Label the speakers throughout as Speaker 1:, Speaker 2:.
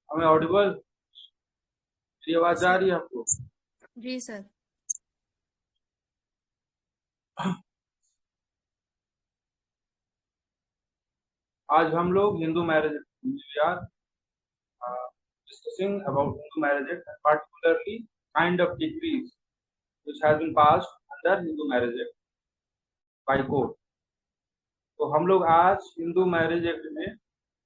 Speaker 1: हमें ऑडिबल? मेरी आवाज आ रही है आपको?
Speaker 2: जी सर।
Speaker 1: आज हम लोग हिंदू मैरिज यार discussing about Hindu marriage act and particularly kind of decrees which has been passed under Hindu marriage act by court. तो हम लोग आज हिंदू मैरिज एक्ट में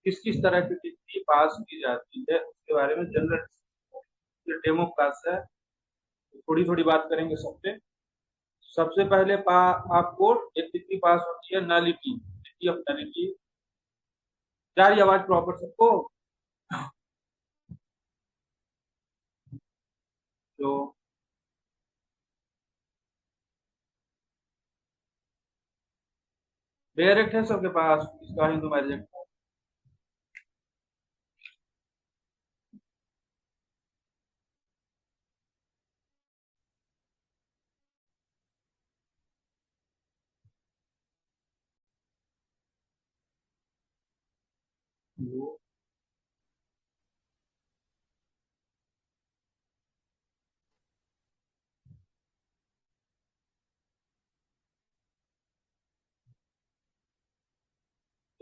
Speaker 1: किस किस तरह की डिग्री पास की जाती है उसके बारे में जनरल डेमो क्लास है, थोड़ी थोड़ी बात करेंगे सब पे। सबसे पहले आपको एक डिग्री पास होती है नलिटी, डिग्री ऑफ नलिटी। जा रही आवाज प्रॉपर सबको? तो बेयर एक्ट है सबके पास इसका, हिंदू मैरिज एक्ट।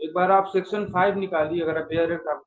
Speaker 1: एक बार आप सेक्शन 5 निकालिए अगर आप बेयर एक्ट आप।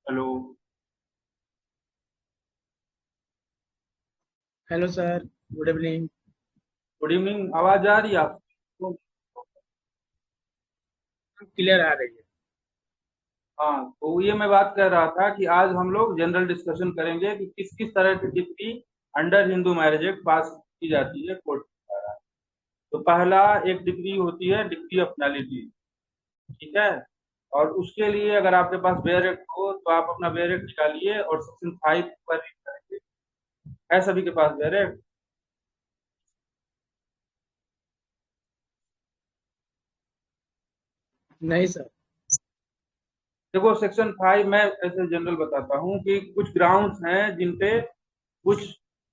Speaker 1: Hello
Speaker 3: hello sir, good evening.
Speaker 1: Good evening. आवाज आ रही है आपको?
Speaker 3: क्लियर आ रही है।
Speaker 1: हाँ, तो ये मैं बात कर रहा था कि आज हम लोग जनरल डिस्कशन करेंगे कि किस किस तरह की degree under Hindu marriage act पास की जाती है कोर्ट द्वारा। तो पहला एक डिग्री होती है डिग्री ऑफ नलिटी, ठीक है। और उसके लिए अगर आपके पास बेयर एक्ट हो तो आप अपना बेयर एक्ट निकालिए और सेक्शन 5 पर रीड करेंगे। है सभी के पास बेयर एक्ट?
Speaker 3: नहीं सर।
Speaker 1: देखो सेक्शन 5 मैं ऐसे जनरल बताता हूँ कि कुछ ग्राउंड्स हैं जिन पे कुछ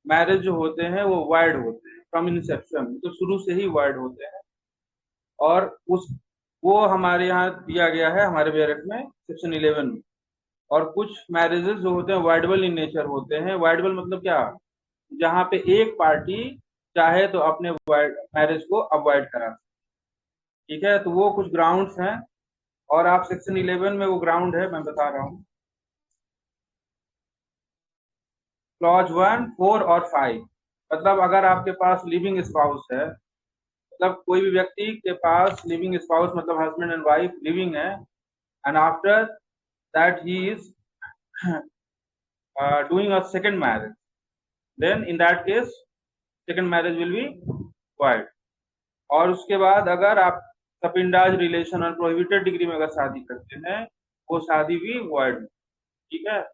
Speaker 1: मैरिज जो होते हैं वो वाइड होते हैं फ्रॉम इंसेप्शन, तो शुरू से ही वाइड होते हैं। और उस वो हमारे यहाँ दिया गया है हमारे बेयर एक्ट में सेक्शन 11 में। और कुछ मैरिजेस जो होते हैं वाइडेबल इन नेचर होते हैं। वाइडेबल मतलब क्या? जहाँ पे एक पार्टी चाहे तो अपने मैरिज को अवॉइड करा सकती, ठीक है। तो वो कुछ ग्राउंड्स हैं और आप सेक्शन 11 में वो ग्राउंड है मैं बता रहा हूँ। क्लॉज 1, 4 और 5, मतलब अगर आपके पास लिविंग स्पाउस है, मतलब कोई भी व्यक्ति के पास लिविंग स्पाउस मतलब हस्बैंड एंड वाइफ लिविंग है, and after that he is doing a second marriage, then in that case second marriage will be void. और उसके बाद अगर आप सपिंडाज रिलेशन और प्रोहिबिटेड डिग्री में अगर शादी करते हैं वो शादी भी वॉइड, ठीक है।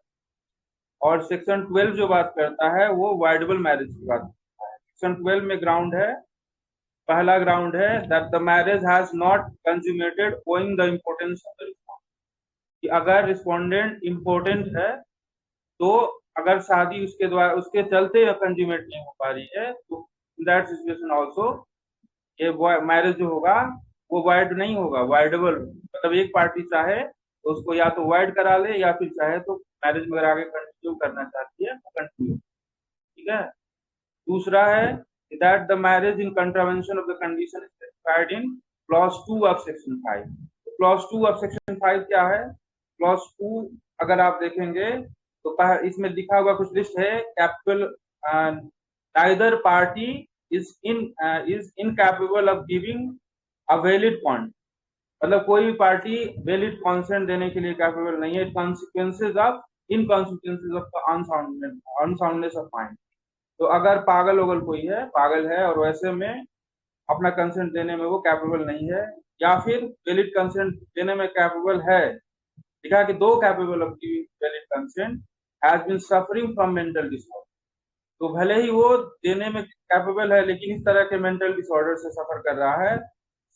Speaker 1: और सेक्शन 12 जो बात करता है वो वाइडेबल मैरिज की बात करता है। सेक्शन 12 में ग्राउंड है, पहला ग्राउंड है that the marriage has not consummated owing the importance of the respondent, कि अगर रिस्पॉन्डेंट इम्पोर्टेंट है तो अगर शादी उसके द्वारा उसके चलते कंज्यूमेट नहीं हो पा रही है तो इन दैट सिचुएशन ऑल्सो ये मैरिज जो होगा वो वाइड नहीं होगा, वाइडेबल। मतलब एक पार्टी चाहे तो उसको या तो वाइड करा ले या फिर चाहे तो मैरिज में अगर आगे कंटिन्यू करना चाहती है तो कंटिन्यू, ठीक है। दूसरा है that the marriage in contravention of the condition specified in clause 2 of section 5। Clause 2 of section 5 क्या है? क्लॉज 2 अगर आप देखेंगे तो इसमें लिखा हुआ कुछ लिस्ट है, capital neither party is incapable of giving a valid point, मतलब कोई भी पार्टी वैलिड कॉन्सेंट देने के लिए कैपेबल नहीं है, consequences of inconsequences of unsoundness of mind. तो अगर पागल वगल कोई है, पागल है और वैसे में अपना कंसेंट देने में वो कैपेबल नहीं है, या फिर वैलिड कंसेंट देने में कैपेबल है, लिखा कि दो capable of giving valid consent has been suffering from mental disorder, तो भले ही वो देने में कैपेबल है लेकिन इस तरह के मेंटल डिसऑर्डर से सफर कर रहा है,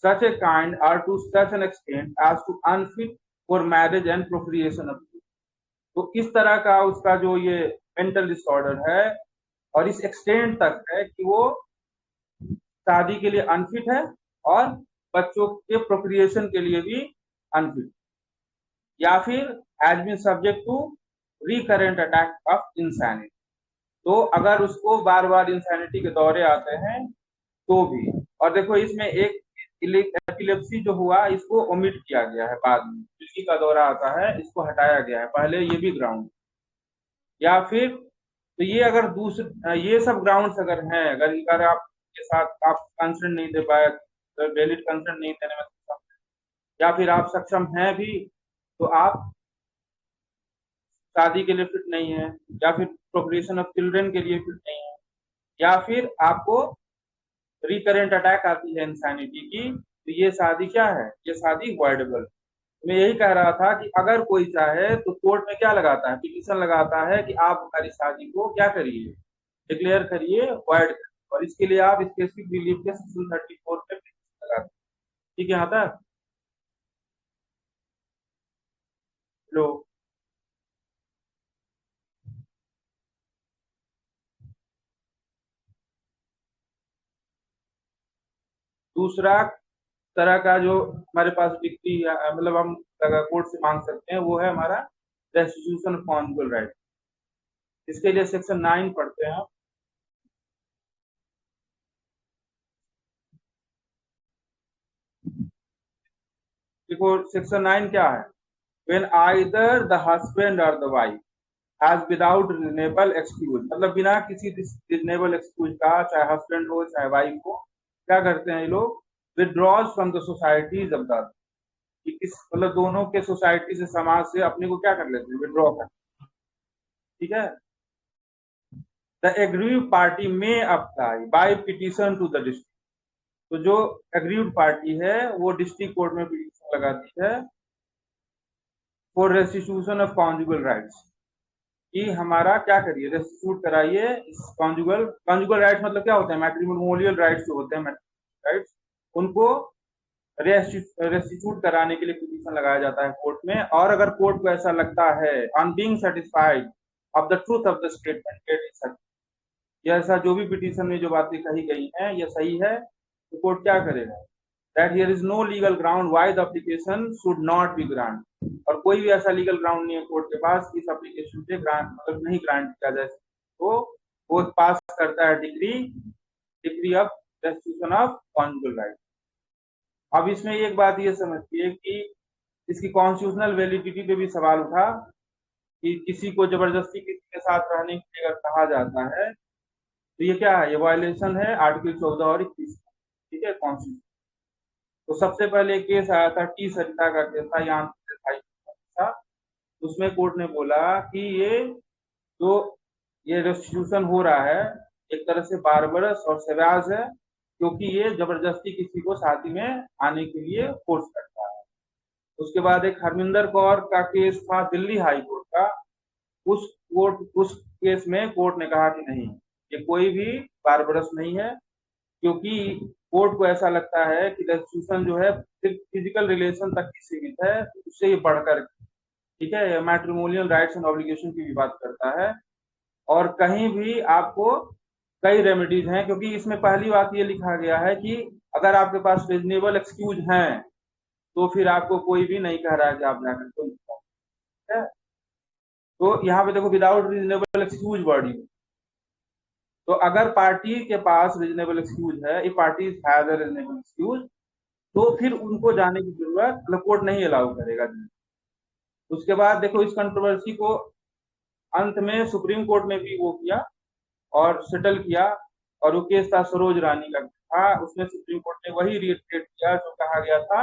Speaker 1: such a kind are to such an extent as to unfit for marriage and procreation of youth। तो इस तरह का उसका जो ये मेंटल डिसऑर्डर है और इस एक्सटेंट तक है कि वो शादी के लिए अनफिट है और बच्चों के प्रोक्रिएशन के लिए भी अनफिट, या फिर has been subject to recurrent attack of insanity. तो अगर उसको बार बार इंसैनिटी के दौरे आते हैं तो भी, और देखो इसमें एक एपिलेप्सी जो हुआ इसको ओमिट किया गया है, बाद में किसी का दौरा आता है इसको हटाया गया है, पहले ये भी ग्राउंड, या फिर तो ये अगर दूसरे ये सब ग्राउंड्स अगर हैं, अगर आपके साथ आप कंसेंट नहीं दे पाए, वैलिड कंसेंट नहीं देने में सक्षम, या फिर आप सक्षम हैं भी तो आप शादी के लिए फिट नहीं है, या फिर प्रोक्रिएशन ऑफ चिल्ड्रन के लिए फिट नहीं है, या फिर आपको रिकरेंट अटैक आती है इंसानिटी की, तो ये शादी क्या है, ये शादी वॉइडेबल। मैं यही कह रहा था कि अगर कोई चाहे तो कोर्ट में क्या लगाता है, पिटीशन लगाता है कि आप हमारी शादी को क्या करिए, डिक्लेयर करिए वॉइड, और इसके लिए आप स्पेसिफिक रिलीफ के सेक्शन 34 पे पिटीशन लगाते हैं। ठीक है, यहाँ तक लो। दूसरा तरह का जो हमारे पास डिग्री मतलब हम कोर्ट से मांग सकते हैं वो है हमारा रेस्टिट्यूशन ऑफ कॉन्जुगल राइट। इसके लिए सेक्शन 9 पढ़ते हैं आप। देखो सेक्शन 9 क्या है, when either the husband or the wife has without reasonable excuse, मतलब बिना किसी reasonable excuse का, चाहे हस्बैंड हो चाहे वाइफ हो, क्या करते हैं ये लोग, withdraws from the societies of the, कि किस मतलब दोनों के सोसाइटी से, समाज से अपने को क्या कर लेते हैं, विड्रॉ कर, ठीक है। The aggrieved party may apply by petition to the district, तो जो एग्रीव पार्टी है वो डिस्ट्रिक्ट कोर्ट में पिटीशन लगाती है for restitution of conjugal rights, कि हमारा क्या करिए, रेस्टिट्यूट कराइए कॉन्जुगल राइट्स, मतलब क्या होता है, मैट्रिमोनियल राइट्स जो होते हैं, राइट्स उनको रेस्टिट्यूट कराने के लिए पिटीशन लगाया जाता है कोर्ट में। और अगर कोर्ट को ऐसा लगता है on being satisfied of the truth of the statement, ये ऐसा जो भी पिटीशन में जो बातें कही गई हैं ये सही है, तो कोर्ट क्या करेगा, that here is no legal ground why the application should not be grant, और कोई भी ऐसा लीगल ग्राउंड नहीं है कोर्ट के पास इस एप्लीकेशन पे ग्रांट मतलब नहीं ग्रांट किया जाए, तो वो पास करता है degree of restitution of conjugal right. अब इसमें एक बात ये समझिए कि इसकी कॉन्स्टिट्यूशनल वैलिडिटी पे भी सवाल उठा कि किसी को जबरदस्ती किसी के साथ रहने के लिए अगर कहा जाता है तो ये क्या है, ये वायलेशन है आर्टिकल 14 और 21, ठीक है, कॉन्स्टिट्यूशन। तो सबसे पहले केस आया था टी सरिता का केस था, यहाँ था, उसमें कोर्ट ने बोला कि जो ये रेस्टिट्यूशन हो रहा है एक तरह से बारबरस और सव्याज है, क्योंकि ये जबरदस्ती किसी को शादी में आने के लिए फोर्स करता है। उसके बाद एक हरमिंदर कौर का केस था दिल्ली हाई कोर्ट का, उस केस में कोर्ट ने कहा कि नहीं, ये कोई भी बारबरस नहीं है, क्योंकि कोर्ट को ऐसा लगता है कि रेस्टिट्यूशन जो है सिर्फ फिजिकल रिलेशन तक ही सीमित है, उससे ये बढ़कर, ठीक है, मैट्रिमोनियल राइट्स एंड ऑब्लिगेशन की भी बात करता है, और कहीं भी आपको कई रेमेडीज हैं, क्योंकि इसमें पहली बात ये लिखा गया है कि अगर आपके पास रीजनेबल एक्सक्यूज हैं तो फिर आपको कोई भी नहीं कह रहा है कि आप जाकर तो, ठीक है। तो यहाँ पे देखो विदाउट रीजनेबल एक्सक्यूज वर्ड, तो अगर पार्टी के पास रीजनेबल एक्सक्यूज है, if party has a reasonable excuse, तो फिर उनको जाने की जरूरत मतलब कोर्ट नहीं अलाउ करेगा। उसके बाद देखो इस कंट्रोवर्सी को अंत में सुप्रीम कोर्ट ने भी वो किया और सेटल किया, और वो केस था सरोज रानी का था। उसमें सुप्रीम कोर्ट ने वही रिएक्टेड किया जो कहा गया था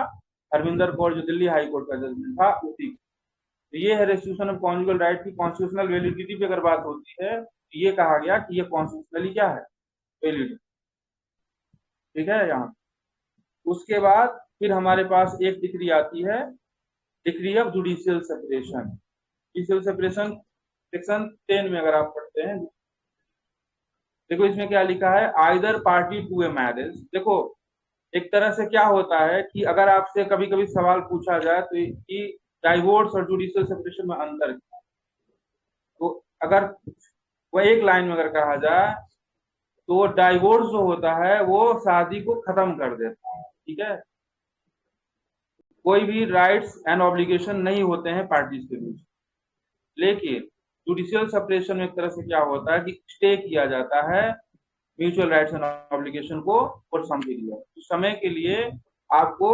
Speaker 1: हरविंदर कौर, जो दिल्ली हाई कोर्ट का जजमेंट था उसी। तो ये है रेस्ट्रिक्शन ऑफ कॉन्जुगल राइट की कॉन्स्टिट्यूशनल वैलिडिटी पे अगर बात होती है तो ये कहा गया कि ये कॉन्स्टिट्यूशनली क्या है, वैलिड। ठीक है यहाँ। उसके बाद फिर हमारे पास एक डिग्री आती है, degree of judicial separation. Judicial separation section 10 में अगर आप पढ़ते हैं, देखो इसमें क्या लिखा है, either party to a marriage. देखो एक तरह से क्या होता है कि अगर आपसे कभी कभी सवाल पूछा जाए तो कि डाइवोर्स और जुडिशियल सेपरेशन में अंतर क्या है, तो अगर वह एक लाइन में अगर कहा जाए तो डाइवोर्स जो होता है वो शादी को खत्म कर देता है। ठीक है, कोई भी राइट्स एंड ऑब्लिगेशन नहीं होते हैं पार्टीज के बीच। लेकिन जुडिशियल सेपरेशन में एक तरह से क्या होता है कि स्टे किया जाता है म्यूचुअल राइट्स एंड ऑब्लिगेशन को फॉर सम पीरियड, उस समय के लिए आपको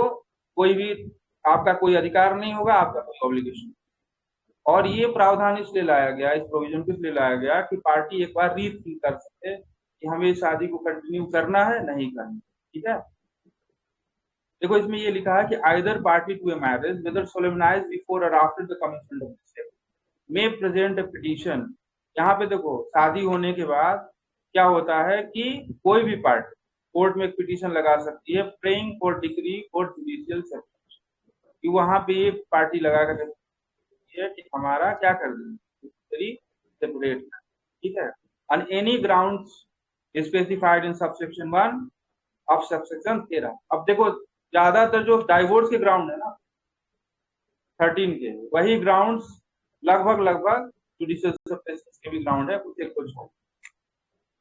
Speaker 1: कोई भी, आपका कोई अधिकार नहीं होगा, आपका कोई ऑब्लिगेशन। और ये प्रावधान इसलिए लाया गया, इस प्रोविजन को इसलिए लाया गया कि पार्टी एक बार रीथिंक कर सके कि हमें शादी को कंटिन्यू करना है नहीं करना। ठीक है, देखो इसमें ये लिखा है कि either party to a marriage whether solemnize before और after the commencement of the may present a petition. यहाँ पे देखो शादी होने के बाद क्या होता है कि कोई भी पार्टी कोर्ट में एक पिटीशन लगा सकती है praying for degree for judicial separation, कि वहां पे ये पार्टी लगा कर है कि हमारा क्या कर दें, सेपरेट। ठीक है, on any grounds specified in subsection 1 of subsection 13। अब देखो ज्यादातर जो डाइवोर्स के ग्राउंड है ना 13 के, वही ग्राउंड्स लगभग लगभग जुडिशियल सेपरेशन के भी ग्राउंड है, कुछ एक कुछ।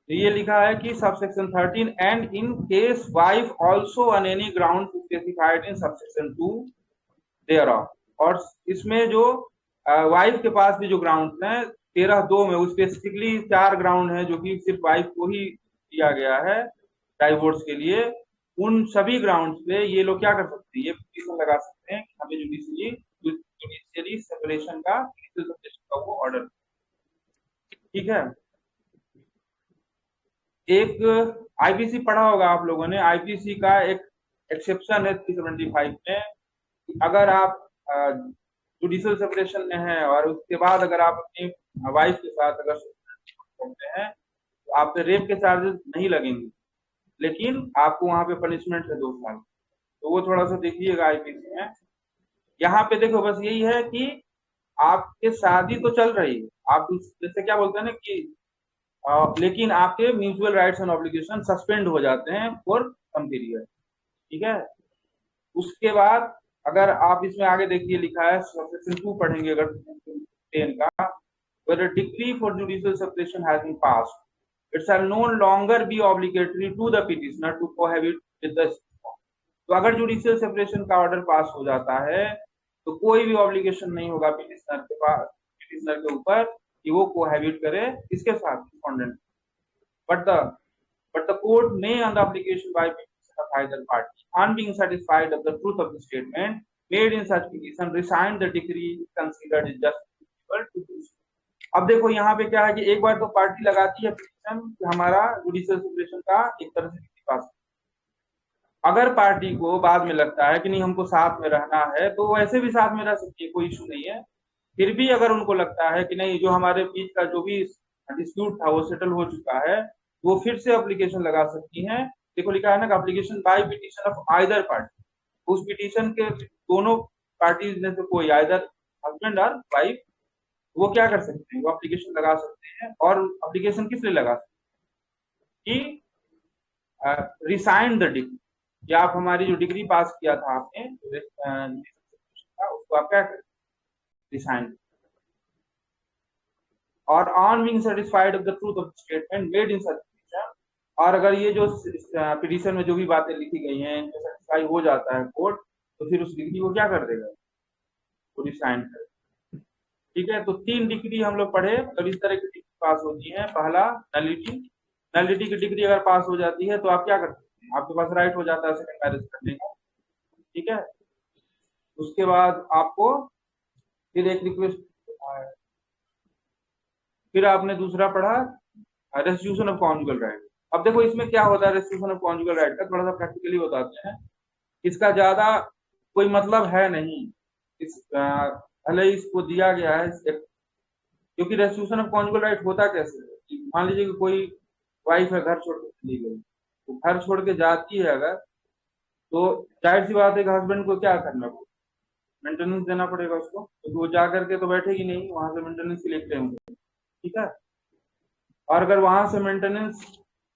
Speaker 1: तो ये लिखा है कि subsection 13 and in case wife also on any ground specified in subsection 2 thereof. और इसमें जो वाइफ के पास भी जो ग्राउंड है 13(2) में, स्पेसिफिकली 4 ग्राउंड है जो कि सिर्फ वाइफ को ही दिया गया है डाइवोर्स के लिए। उन सभी ग्राउंड्स पे ये लोग क्या कर सकते हैं, ये पिटीशन लगा सकते हैं कि हमें जुडिशियली सेपरेशन का वो ऑर्डर। ठीक है, एक आईपीसी पढ़ा होगा आप लोगों ने, आईपीसी का एक एक्सेप्शन है 375 में, अगर आप जुडिशियल सेपरेशन में है और उसके बाद अगर आप अपनी वाइफ के साथ अगर करते हैं तो आप पे रेप के चार्जेस नहीं लगेंगे, लेकिन आपको वहां पे पनिशमेंट है 2 साल। तो वो थोड़ा सा देखिएगा आईपीसी में। यहाँ पे देखो बस यही है कि आपके शादी तो चल रही है, आप जैसे क्या बोलते हैं ना कि लेकिन आपके mutual rights and obligation suspend हो जाते हैं फॉर सम पीरियड। ठीक है, उसके बाद अगर आप इसमें आगे देखिए लिखा है सेक्शन 2 पढ़ेंगे अगर 10 का, whether decree for judicial separation has been passed, it shall no longer be obligatory to the petitioner to cohabit with the spouse। तो अगर जुडिशियल सेपरेशन का ऑर्डर पास हो जाता है तो कोई भी ऑब्लिगेशन नहीं होगा पिटिशनर के पास, पिटिशनर के ऊपर कि वो कोहैबिट करे इसके साथ respondent. but the but the court may on the application by petition of either party on being satisfied of the truth of the statement made in such petition resign the decree considered is justifiable to do so। अब देखो यहाँ पे क्या है कि एक बार तो party लगाती है पिटीशन कि हमारा जुडिशियल सेपरेशन का एक तरह से पास। अगर पार्टी को बाद में लगता है कि नहीं हमको साथ में रहना है तो वैसे भी साथ में रह सकती है, कोई इशू नहीं है। फिर भी अगर उनको लगता है कि नहीं जो हमारे बीच का जो भी डिस्प्यूट था वो सेटल हो चुका है, वो फिर से एप्लीकेशन लगा सकती हैं। देखो लिखा है ना application by petition of either party, उस पिटीशन के दोनों पार्टीज में से कोई, आइदर हस्बैंड और वाइफ, वो क्या कर सकते हैं, वो एप्लीकेशन लगा सकते हैं। और एप्लीकेशन किस लिए लगा सकते हैं कि रिसाइन द डिग्री, या आप हमारी जो डिग्री पास किया था आपने उसको आप क्या करें, रिसाइन। और on being satisfied of the truth of statement made in such petition, और अगर ये जो पिटीशन में जो भी बातें लिखी गई हैं इनसे सेटिस्फाई हो जाता है कोर्ट, तो फिर उस डिग्री को क्या कर देगा, वो रिसाइन कर। ठीक है, तो 3 डिग्री हम लोग पढ़े जब इस तरह की डिग्री पास होती है। पहला नलिटी, नलिटी की डिग्री अगर पास हो जाती है तो आप क्या कर सकते हैं, आपके पास राइट हो जाता है सेकंड मैरिज करने का। ठीक है, उसके बाद आपको फिर एक रिक्वेस्ट, फिर आपने दूसरा पढ़ा रेस्टिट्यूशन ऑफ कॉन्जुगल राइट। अब देखो इसमें क्या होता है रेस्टिट्यूशन ऑफ कॉन्जुगल राइट का, थोड़ा सा प्रैक्टिकली बताते हैं। इसका ज्यादा कोई मतलब है नहीं, इस भले ही इसको दिया गया है क्योंकि रेस्टिट्यूशन ऑफ कॉन्जुगल राइट होता कैसे है कि मान लीजिए कि कोई वाइफ है, घर छोड़ के चली गई, तो घर छोड़ के जाती है अगर, तो जाहिर सी बात है कि हस्बैंड को क्या करना पड़ेगा, मेंटेनेंस देना पड़ेगा उसको, क्योंकि वो जा करके तो बैठेगी नहीं, वहां से मेंटेनेंस के लिए क्लेम होगा। ठीक है। और अगर वहां से मेंटेनेंस,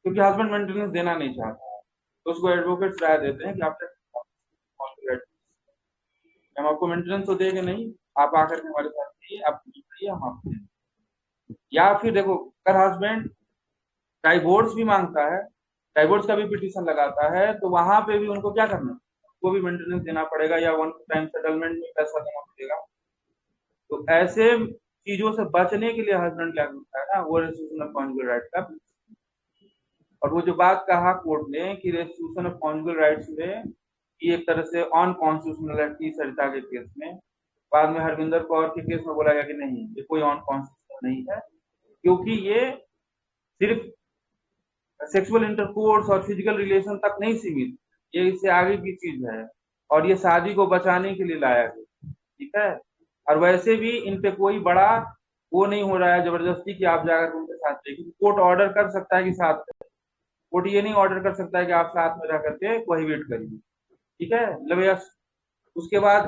Speaker 1: क्योंकि हस्बैंड मेंटेनेंस देना नहीं चाहता है, तो उसको एडवोकेट राय देते हैं कि आप हम आपको मेंटेनेंस तो देंगे नहीं, आप आकर के हमारे साथ रहिए, आप कुछ करिए, हम आपको देंगे। या फिर देखो अगर हस्बैंड डाइवोर्स भी मांगता है, डाइवोर्स का भी पिटीशन लगाता है, तो वहां पे भी उनको क्या करना, उनको भी मेंटेनेंस देना पड़ेगा या वन टाइम सेटलमेंट में पैसा देना पड़ेगा। तो ऐसे चीजों से बचने के लिए हस्बैंड क्या करता है ना, वो रेस्टिट्यूशन ऑफ कॉन्जुगल राइट का। और वो जो बात कहा कोर्ट ने कि रेस्टिट्यूशन ऑफ कॉन्जुगल राइट्स में ये एक तरह से अनकॉन्स्टिट्यूशनलिटी सरिता के केस में, बाद में हरविंदर कौर के केस में बोला गया कि नहीं, ये कोई अनकॉन्स्टिट्यूशनल नहीं है, क्योंकि ये सिर्फ सेक्सुअल इंटरकोर्स और फिजिकल रिलेशन तक नहीं सीमित, ये इससे आगे की चीज है, और ये शादी को बचाने के लिए लाया गया। ठीक है। और वैसे भी इन पे कोई बड़ा वो नहीं हो रहा है जबरदस्ती कि आप जाकर उनके साथ देखिए, कोर्ट ऑर्डर कर सकता है कि साथ, कोर्ट ये नहीं ऑर्डर कर सकता है कि आप साथ में रह करके कोहिबिट करिए। ठीक है, मतलब यस। उसके बाद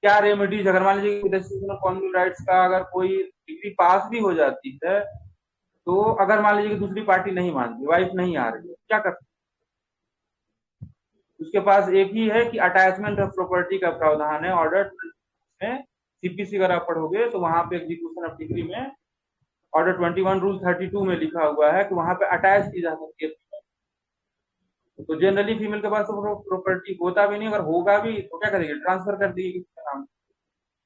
Speaker 1: क्या रेमेडीज, अगर मान लीजिए रेस्ट्रिक्शन ऑफ कॉन्जुगल राइट्स का अगर कोई डिग्री पास भी हो जाती है, तो अगर मान लीजिए कि दूसरी पार्टी नहीं मानती, वाइफ नहीं आ रही है, क्या कर, उसके पास एक ही है कि अटैचमेंट ऑफ प्रॉपर्टी का प्रावधान है ऑर्डर में, सीपीसी अगर आप पढ़ोगे तो वहां पे एग्जीक्यूशन ऑफ डिग्री में ऑर्डर 21 रूल 32 में लिखा हुआ है कि वहां पे अटैच की जा सकती है। तो जनरली फीमेल के पास तो प्रॉपर्टी होता भी नहीं, अगर होगा भी तो क्या करेगी, ट्रांसफर कर देगी किसी का नाम,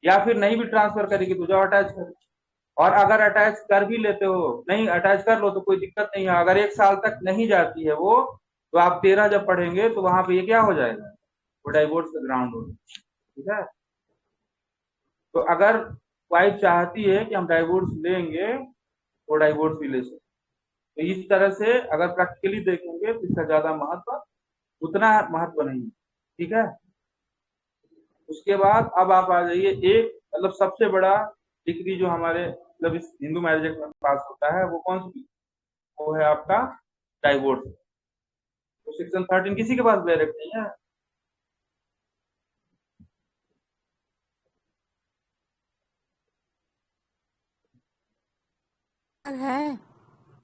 Speaker 1: या फिर नहीं भी ट्रांसफर करेगी तो जाओ अटैच कर। और अगर अटैच कर भी लेते हो, नहीं अटैच कर लो तो कोई दिक्कत नहीं है, अगर 1 साल तक नहीं जाती है वो, तो आप 13 जब पढ़ेंगे तो वहां पे ये क्या हो जाएगा, वो डाइवोर्स का ग्राउंड हो। ठीक है। तो अगर वाइफ चाहती है कि हम डाइवोर्स लेंगे, तो डाइवोर्स भी ले सकते। तो इस तरह से अगर प्रैक्टिकली देखेंगे तो इसका ज्यादा महत्व, उतना महत्व नहीं। ठीक है। उसके बाद अब आप आ जाइए, एक मतलब सबसे बड़ा डिग्री जो हमारे मतलब इस हिंदू मैरिज एक्ट में पास होता है, वो कौन सी, वो है आपका डाइवोर्स। तो सेक्शन 13 किसी के पास डायरेक्ट नहीं है।
Speaker 2: है,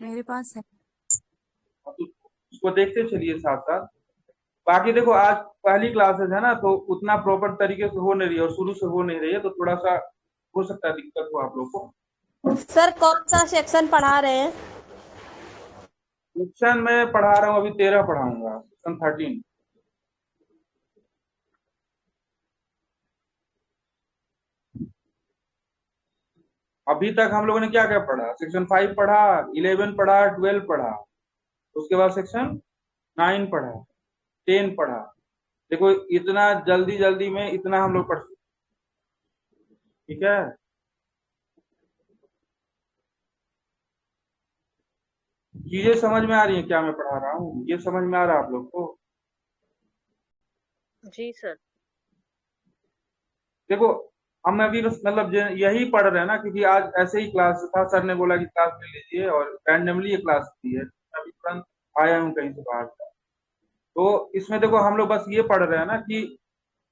Speaker 2: मेरे पास है।
Speaker 1: तो उसको देखते चलिए साथ साथ। बाकी देखो आज पहली क्लासेस है ना, तो उतना प्रॉपर तरीके से हो नहीं रही है, और शुरू से हो नहीं रही है, तो थोड़ा सा हो सकता है दिक्कत हो आप लोग को।
Speaker 2: सर कौन सा सेक्शन पढ़ा रहे हैं?
Speaker 1: सेक्शन में पढ़ा रहा हूँ, अभी 13 पढ़ाऊंगा, सेक्शन 13। अभी तक हम लोगों ने क्या क्या पढ़ा, सेक्शन 5 पढ़ा, 11 पढ़ा, 12 पढ़ा, उसके बाद सेक्शन 9 पढ़ा, 10 पढ़ा। देखो इतना जल्दी जल्दी में इतना हम लोग पढ़ सकते। ठीक है। चीजें समझ में आ रही है क्या मैं पढ़ा रहा हूँ, ये समझ में आ रहा है आप लोग को?
Speaker 2: जी सर।
Speaker 1: देखो हम अभी बस मतलब यही पढ़ रहे हैं ना, क्योंकि आज ऐसे ही क्लास था, सर ने बोला कि क्लास ले लीजिए, और रैंडमली ये क्लास दी है, अभी तुरंत आया हूँ कहीं से बाहर से। तो इसमें देखो हम लोग बस ये पढ़ रहे हैं ना कि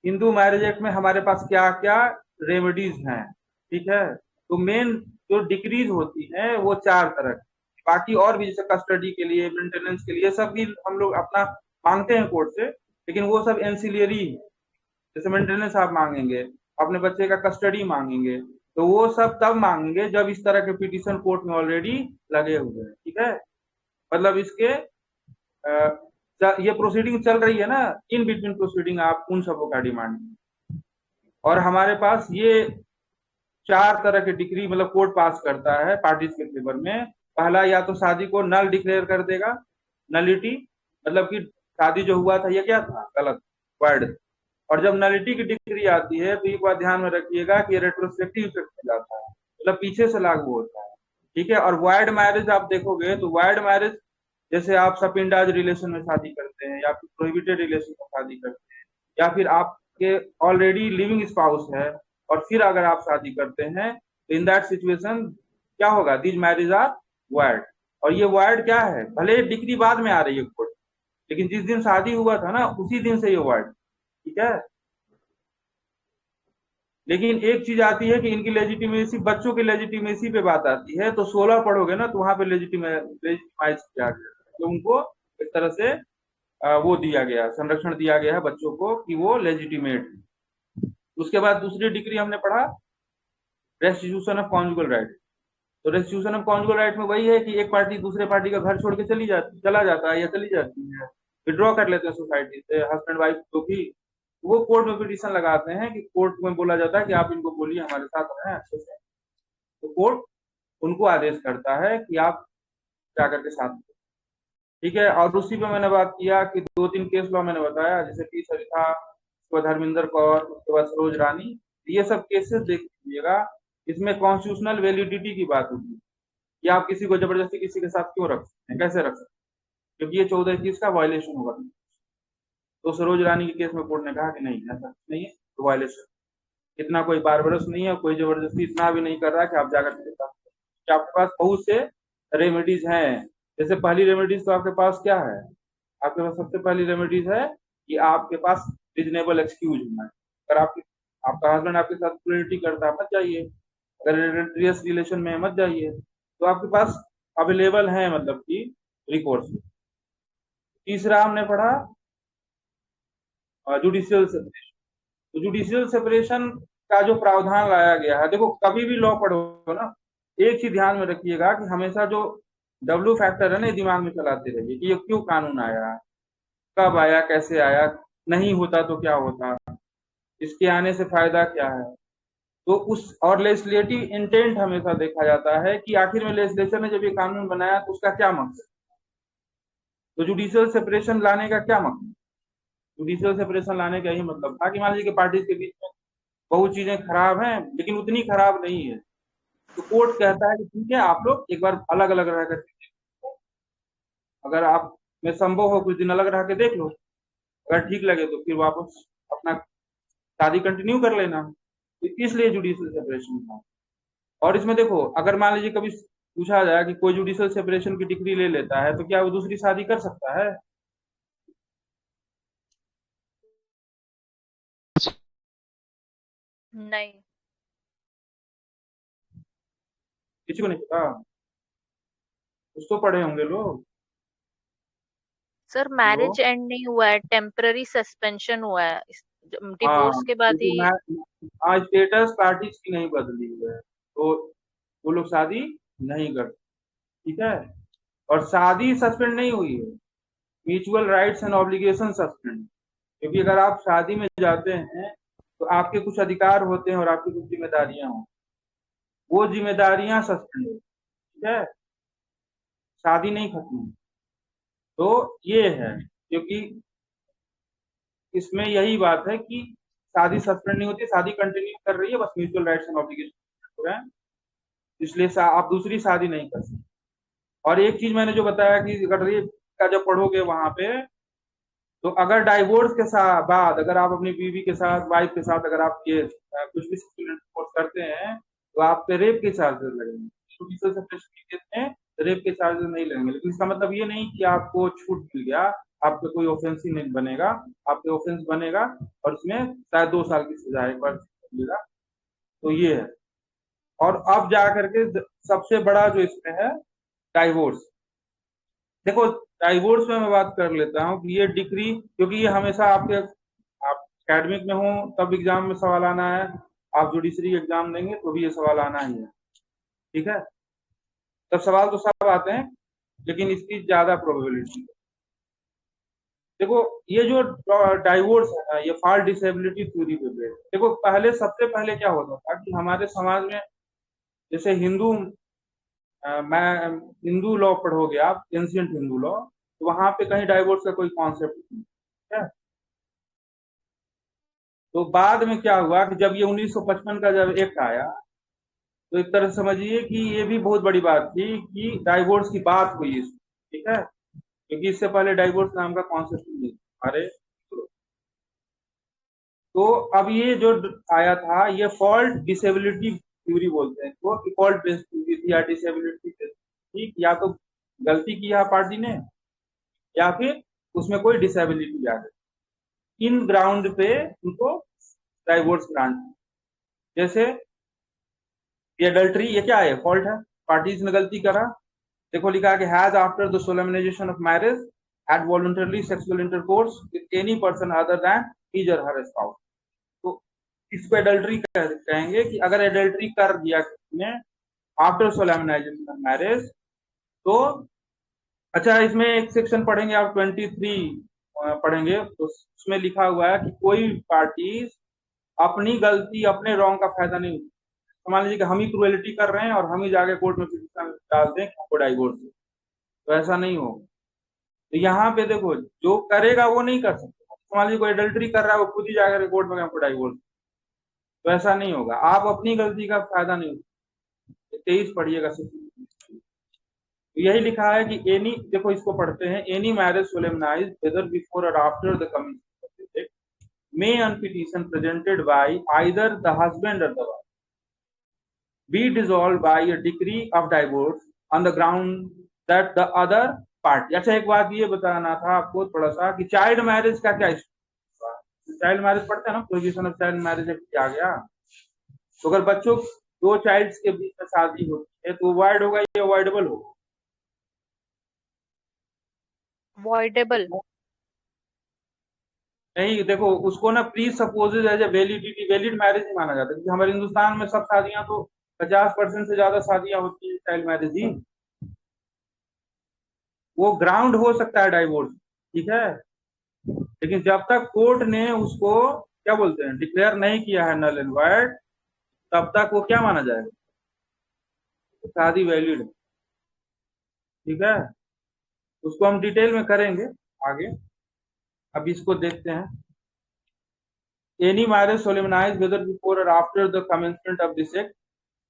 Speaker 1: हिंदू मैरिज एक्ट में हमारे पास क्या क्या रेमेडीज हैं। ठीक है। तो मेन जो डिक्रीज होती है वो 4 तरह की, बाकी और भी जैसे कस्टडी के लिए, मेंटेनेंस के लिए, सब भी हम लोग अपना मांगते हैं कोर्ट से, लेकिन वो सब एंसिलियरी है। जैसे मेंटेनेंस आप मांगेंगे, अपने बच्चे का कस्टडी मांगेंगे, तो वो सब तब मांगेंगे जब इस तरह के पिटीशन कोर्ट में ऑलरेडी लगे हुए हैं। ठीक है। मतलब इसके ये प्रोसीडिंग चल रही है ना, इन बिटवीन प्रोसीडिंग आप उन सबों का डिमांड, और हमारे पास ये 4 तरह के डिग्री मतलब कोर्ट पास करता है पार्टीज के फेवर में। पहला, या तो शादी को नल डिक्लेयर कर देगा, नलिटी, मतलब कि शादी जो हुआ था ये क्या था, गलत वर्ड, और जब नलिटी की डिग्री आती है तो एक बात ध्यान में रखिएगा कि रेट्रोस्पेक्टिव इफेक्ट में जाता है, मतलब पीछे से लागू होता है। ठीक है। और वाइड मैरिज आप देखोगे तो वाइड मैरिज जैसे आप सपिंडाज रिलेशन में शादी करते हैं या फिर प्रोहिबिटेड रिलेशन में शादी करते हैं या फिर आपके ऑलरेडी लिविंग स्पाउस है और फिर अगर आप शादी करते हैं तो इन दैट सिचुएशन क्या होगा, दीज मैरिज आर वाइड। और ये वाइड क्या है, भले डिग्री बाद में आ रही है कोर्ट, लेकिन जिस दिन शादी हुआ था ना उसी दिन से ये वाइड। ठीक है। लेकिन एक चीज आती है कि इनकी लेजिटिमेसी, बच्चों की लेजिटिमेसी पे बात आती है, तो 16 पढ़ोगे ना तो वहां पे लेजिटिमाइज किया गया, तो उनको एक तरह से वो दिया गया, संरक्षण दिया गया है बच्चों को कि वो लेजिटिमेट। उसके बाद दूसरी डिग्री हमने पढ़ा रेस्टिट्यूशन ऑफ कॉन्जुगल राइट। तो रेस्टिट्यूशन ऑफ कॉन्जुगल राइट में वही है कि एक पार्टी दूसरे पार्टी का घर छोड़ के चला जाता है या चली जाती है, विड्रॉ कर लेते हैं सोसाइटी से, हस्बैंड वाइफ जो भी, वो कोर्ट में पिटीशन लगाते हैं कि कोर्ट में बोला जाता है कि आप इनको बोलिए हमारे साथ रहें अच्छे से, तो कोर्ट उनको आदेश करता है कि आप क्या करके साथ। ठीक है। और उसी पे मैंने बात किया कि 2-3 केस लॉ मैंने बताया, जैसे कि सरिता, उसके बाद हरमिंदर कौर, उसके बाद सरोज रानी, ये सब केसेस देख लीजिएगा। इसमें कॉन्स्टिट्यूशनल वैलिडिटी की बात होगी कि आप किसी को जबरदस्ती किसी के साथ क्यों रख सकते हैं, कैसे रख सकते हैं, क्योंकि ये 14 का वायलेशन होगा। तो सरोज रानी के केस में कोर्ट ने कहा कि नहीं, ऐसा नहीं है, तो वायलेशन, इतना कोई बारबरस नहीं है, कोई जबरदस्ती इतना भी नहीं कर रहा कि आप जाकर के साथ, कि आपके पास बहुत से रेमेडीज हैं। जैसे पहली रेमेडीज तो आपके पास क्या है, आपके पास सबसे पहली रेमेडीज है कि आपके पास रीजनेबल एक्सक्यूज होना है। अगर आपका हस्बैंड आपके साथ क्रूएल्टी करता है मत जाइए, अगर रेंट्रियस रिलेशन में है मत जाइए, तो आपके पास अवेलेबल है मतलब कि रिकोर्स। तीसरा हमने पढ़ा जुडिशियल सेपरेशन। तो जुडिशियल सेपरेशन का जो प्रावधान लाया गया है, देखो कभी भी लॉ पढ़ो ना, एक चीज ध्यान में रखिएगा कि हमेशा जो डब्ल्यू फैक्टर है ना दिमाग में चलाते रहिए कि ये क्यों कानून आया, कब आया, कैसे आया, नहीं होता तो क्या होता, इसके आने से फायदा क्या है। तो उस और लेजिस्लेटिव इंटेंट हमेशा देखा जाता है कि आखिर में लेजिस्लेचर ने जब ये कानून बनाया तो उसका क्या मकसद। तो जुडिशियल सेपरेशन लाने का क्या मकसद, जुडिशियल सेपरेशन लाने का यही मतलब था कि मान लीजिए कि पार्टीज के बीच में बहुत चीजें खराब हैं लेकिन उतनी खराब नहीं है, तो कोर्ट कहता है कि ठीक है आप लोग एक बार अलग अलग रह करके, अगर आप में संभव हो कुछ दिन अलग रह के देख लो, अगर ठीक लगे तो फिर वापस अपना शादी कंटिन्यू कर लेना। तो इसलिए जुडिशियल सेपरेशन था। और इसमें देखो अगर मान लीजिए कभी पूछा जाए कि कोई जुडिशियल सेपरेशन की डिग्री ले लेता है तो क्या वो दूसरी शादी कर सकता है?
Speaker 4: नहीं।
Speaker 1: किसी को नहीं पता, कुछ तो पढ़े होंगे लोग।
Speaker 4: Sir
Speaker 1: hello.
Speaker 4: मैरिज एंड नहीं हुआ है, टेम्पररी सस्पेंशन हुआ है,
Speaker 1: हाँ
Speaker 4: डिवोर्स के बाद
Speaker 1: क्योंकि
Speaker 4: ही।
Speaker 1: मैं, हाँ स्टेटस पार्टीज की नहीं बदली है तो वो लोग शादी नहीं करते। ठीक है। और शादी सस्पेंड नहीं हुई है, mutual rights and obligation suspend, क्योंकि अगर आप शादी में जाते हैं तो आपके कुछ अधिकार होते हैं और आपकी कुछ जिम्मेदारियां होती हैं, वो जिम्मेदारियां सस्पेंड होती हैं। ठीक है। शादी नहीं खत्म हुई। तो ये है, क्योंकि इसमें यही बात है कि शादी सस्पेंड नहीं होती, शादी कंटिन्यू कर रही है, बस म्यूचुअल राइट्स एंड ऑब्लिगेशन हो रहे हैं, इसलिए आप दूसरी शादी नहीं कर सकते। और एक चीज मैंने जो बताया कि अगर रेप का जब पढ़ोगे वहां पे, तो अगर डाइवोर्स के साथ बाद अगर आप अपनी बीवी के साथ, वाइफ के साथ अगर आप ये कुछ भी सेक्सुअल इंटरकोर्स करते हैं तो आप पे रेप के चार्जेस लगेंगे। जुडिशियल सेपरेशन के केस में रेप के चार्जेस नहीं लगेंगे, लेकिन इसका मतलब ये नहीं कि आपको छूट मिल गया, आपका कोई ऑफेंस ही नहीं बनेगा, आपके ऑफेंस बनेगा और इसमें शायद 2 साल की सजा एक बार मिलेगा। तो ये है। और अब जा करके सबसे बड़ा जो इसमें है डाइवोर्स। देखो डाइवोर्स में मैं बात कर लेता हूँ कि ये डिग्री, क्योंकि ये हमेशा आपके, आप एकेडमिक में हो तब एग्जाम में सवाल आना है, आप जुडिशरी एग्जाम देंगे तो भी ये सवाल आना ही है। ठीक है। तब सवाल तो सब आते हैं लेकिन इसकी ज्यादा प्रोबेबिलिटी है। देखो ये जो डाइवोर्स है ना, ये फॉर डिसेबिलिटी थ्योरी पे बेस्ड। देखो पहले, सबसे पहले क्या होता था कि हमारे समाज में, जैसे मैं हिंदू लॉ पढ़ोगे आप, एंशियंट हिंदू लॉ, तो वहां पे कहीं डाइवोर्स का कोई कॉन्सेप्ट नहीं है। तो बाद में क्या हुआ कि जब ये 1955 का जब एक्ट आया, तो एक तरह से समझिए कि ये भी बहुत बड़ी बात थी कि डाइवोर्स की बात हुई इसमें, ठीक है, क्योंकि इससे पहले डाइवोर्स नाम का कॉन्सेप्ट नहीं था हमारे। तो अब ये जो आया था, ये फॉल्ट डिसेबिलिटी थ्योरी बोलते हैं, तो फॉल्ट बेस्ड थ्योरी थी या डिसेबिलिटी थी, या तो गलती किया पार्टी ने या फिर उसमें कोई डिसेबिलिटी आ गई, इन ग्राउंड पे उनको डाइवोर्स ग्रांट। जैसे ये अडल्ट्री, ये क्या है, फॉल्ट है, पार्टीज ने गलती करा। देखो लिखा कि has after the solemnization of marriage had voluntarily sexual intercourse with any person other than his और हर स्पाउस। तो इसको एडल्ट्री कहेंगे कि अगर एडल्ट्री कर दिया किसने आफ्टर सोलेमनाइजेशन ऑफ मैरिज, तो अच्छा इसमें एक सेक्शन पढ़ेंगे आप 23 पढ़ेंगे, तो उसमें लिखा हुआ है कि कोई पार्टी अपनी गलती अपने रॉन्ग का फायदा नहीं उठाती। तो मान लीजिए कि हम ही क्रुएलिटी कर रहे हैं और हम ही जाके कोर्ट में पिटीशन डाल दें कि हमको डाइवोर्स दे, तो ऐसा नहीं होगा। तो यहाँ पे देखो, जो करेगा वो नहीं कर सकता। तो मान लीजिए कोई एडल्ट्री कर रहा है, वो खुद ही जाकर कोर्ट में हमको डाइवोर्स, तो ऐसा नहीं होगा, आप अपनी गलती का फायदा नहीं उठाते। 23 पढ़िएगा। तो यही लिखा है कि एनी, देखो इसको पढ़ते हैं, any marriage solemnized whether before और after the coming may on petition presented by either the husband or the wife be dissolved by a decree of divorce on the ground that the other party। अच्छा एक बात ये बताना था आपको थोड़ा सा कि चाइल्ड मैरिज का क्या, चाइल्ड मैरिज पढ़ते हैं ना, prohibition of child marriage act आ गया। तो अगर बच्चों दो चाइल्ड्स के बीच में शादी होती है तो वाइड होगा या अवॉइडेबल होगा?
Speaker 4: voidable।
Speaker 1: नहीं, देखो उसको ना presupposes as a validity, valid marriage नहीं माना जाता, क्योंकि हमारे हिंदुस्तान में सब शादियां तो 50% से ज्यादा शादियां होती है चाइल्ड मैरिज ही। वो ग्राउंड हो सकता है डाइवोर्स, ठीक है, लेकिन जब तक कोर्ट ने उसको क्या बोलते हैं डिक्लेयर नहीं किया है नल एंड वॉइड, तब तक वो क्या माना जाएगा, शादी वैलिड है, ठीक है। उसको हम डिटेल में करेंगे आगे, अब इसको देखते हैं। Any marriage solemnized whether before or after the commencement of this act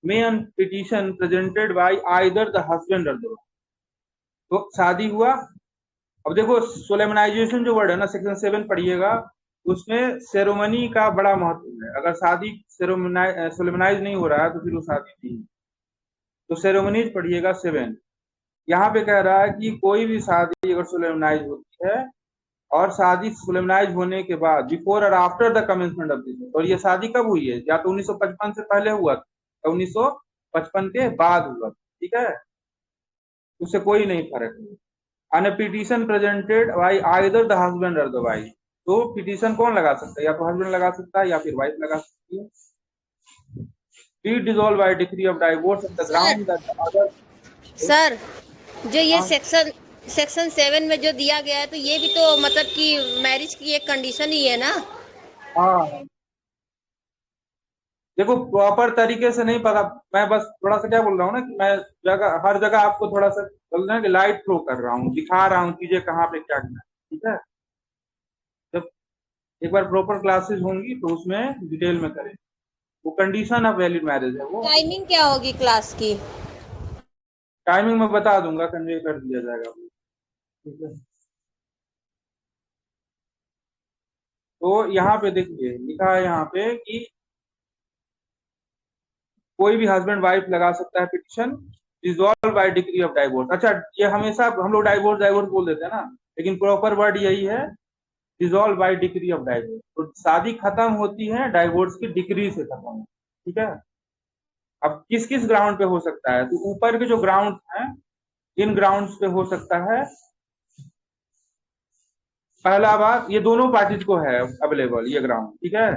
Speaker 1: may on petition presented by either the husband or the wife। तो शादी हुआ, अब देखो सोलेमनाइजेशन जो वर्ड है ना, सेक्शन 7 पढ़िएगा, उसमें सेरेमनी का बड़ा महत्व है। अगर शादी सोलेमनाइज नहीं हो रहा है तो फिर वो शादी नहीं है। तो सेरेमनीज पढ़िएगा 7। यहाँ पे कह रहा है कि कोई भी शादी अगर सोलेमनाइज होती है, और शादी सोलेमनाइज होने के बाद बिफोर और after the commencement of this, और ये शादी कब हुई है, या तो 1955 से पहले हुआ था या 1955 के बाद हुआ, ठीक है, उससे कोई नहीं फर्क है। On A petition presented by either the husband और द वाइफ, तो पिटीशन कौन लगा सकता है, या तो हस्बैंड लगा सकता है या फिर वाइफ लगा सकती है। Be dissolve by decree of divorce on the ground that the other.
Speaker 2: Sir, जो ये
Speaker 1: हाँ
Speaker 2: सेक्शन 7 में जो दिया गया है, तो ये भी तो मतलब कि मैरिज की एक कंडीशन ही है ना।
Speaker 1: हाँ, देखो प्रॉपर तरीके से नहीं पता, मैं बस थोड़ा सा क्या बोल रहा हूँ ना कि मैं जगह हर जगह आपको थोड़ा सा बोल रहा हूँ कि लाइट थ्रो कर रहा हूँ, दिखा रहा हूँ चीजें कहाँ पे क्या करना है, ठीक है। जब एक बार प्रॉपर क्लासेस होंगी तो उसमें डिटेल में करें। वो कंडीशन ऑफ वैलिड मैरिज है वो।
Speaker 2: टाइमिंग क्या होगी क्लास की?
Speaker 1: टाइमिंग में बता दूंगा, कन्वे कर दिया जाएगा, ठीक है। तो यहाँ पे देखिए लिखा है यहाँ पे कि कोई भी हस्बैंड वाइफ लगा सकता है petition dissolve by decree of divorce. अच्छा, ये हमेशा हम लोग डाइवोर्स डाइवोर्स बोल देते हैं ना, लेकिन प्रॉपर वर्ड यही है, dissolve by decree of divorce. तो शादी खत्म होती है डाइवोर्स की डिक्री से खत्म होती है, ठीक है। अब किस किस ग्राउंड पे हो सकता है, तो ऊपर के जो ग्राउंड हैं, इन ग्राउंड्स पे हो सकता है। पहला बात, ये दोनों पार्टीज को है अवेलेबल ये ग्राउंड, ठीक है।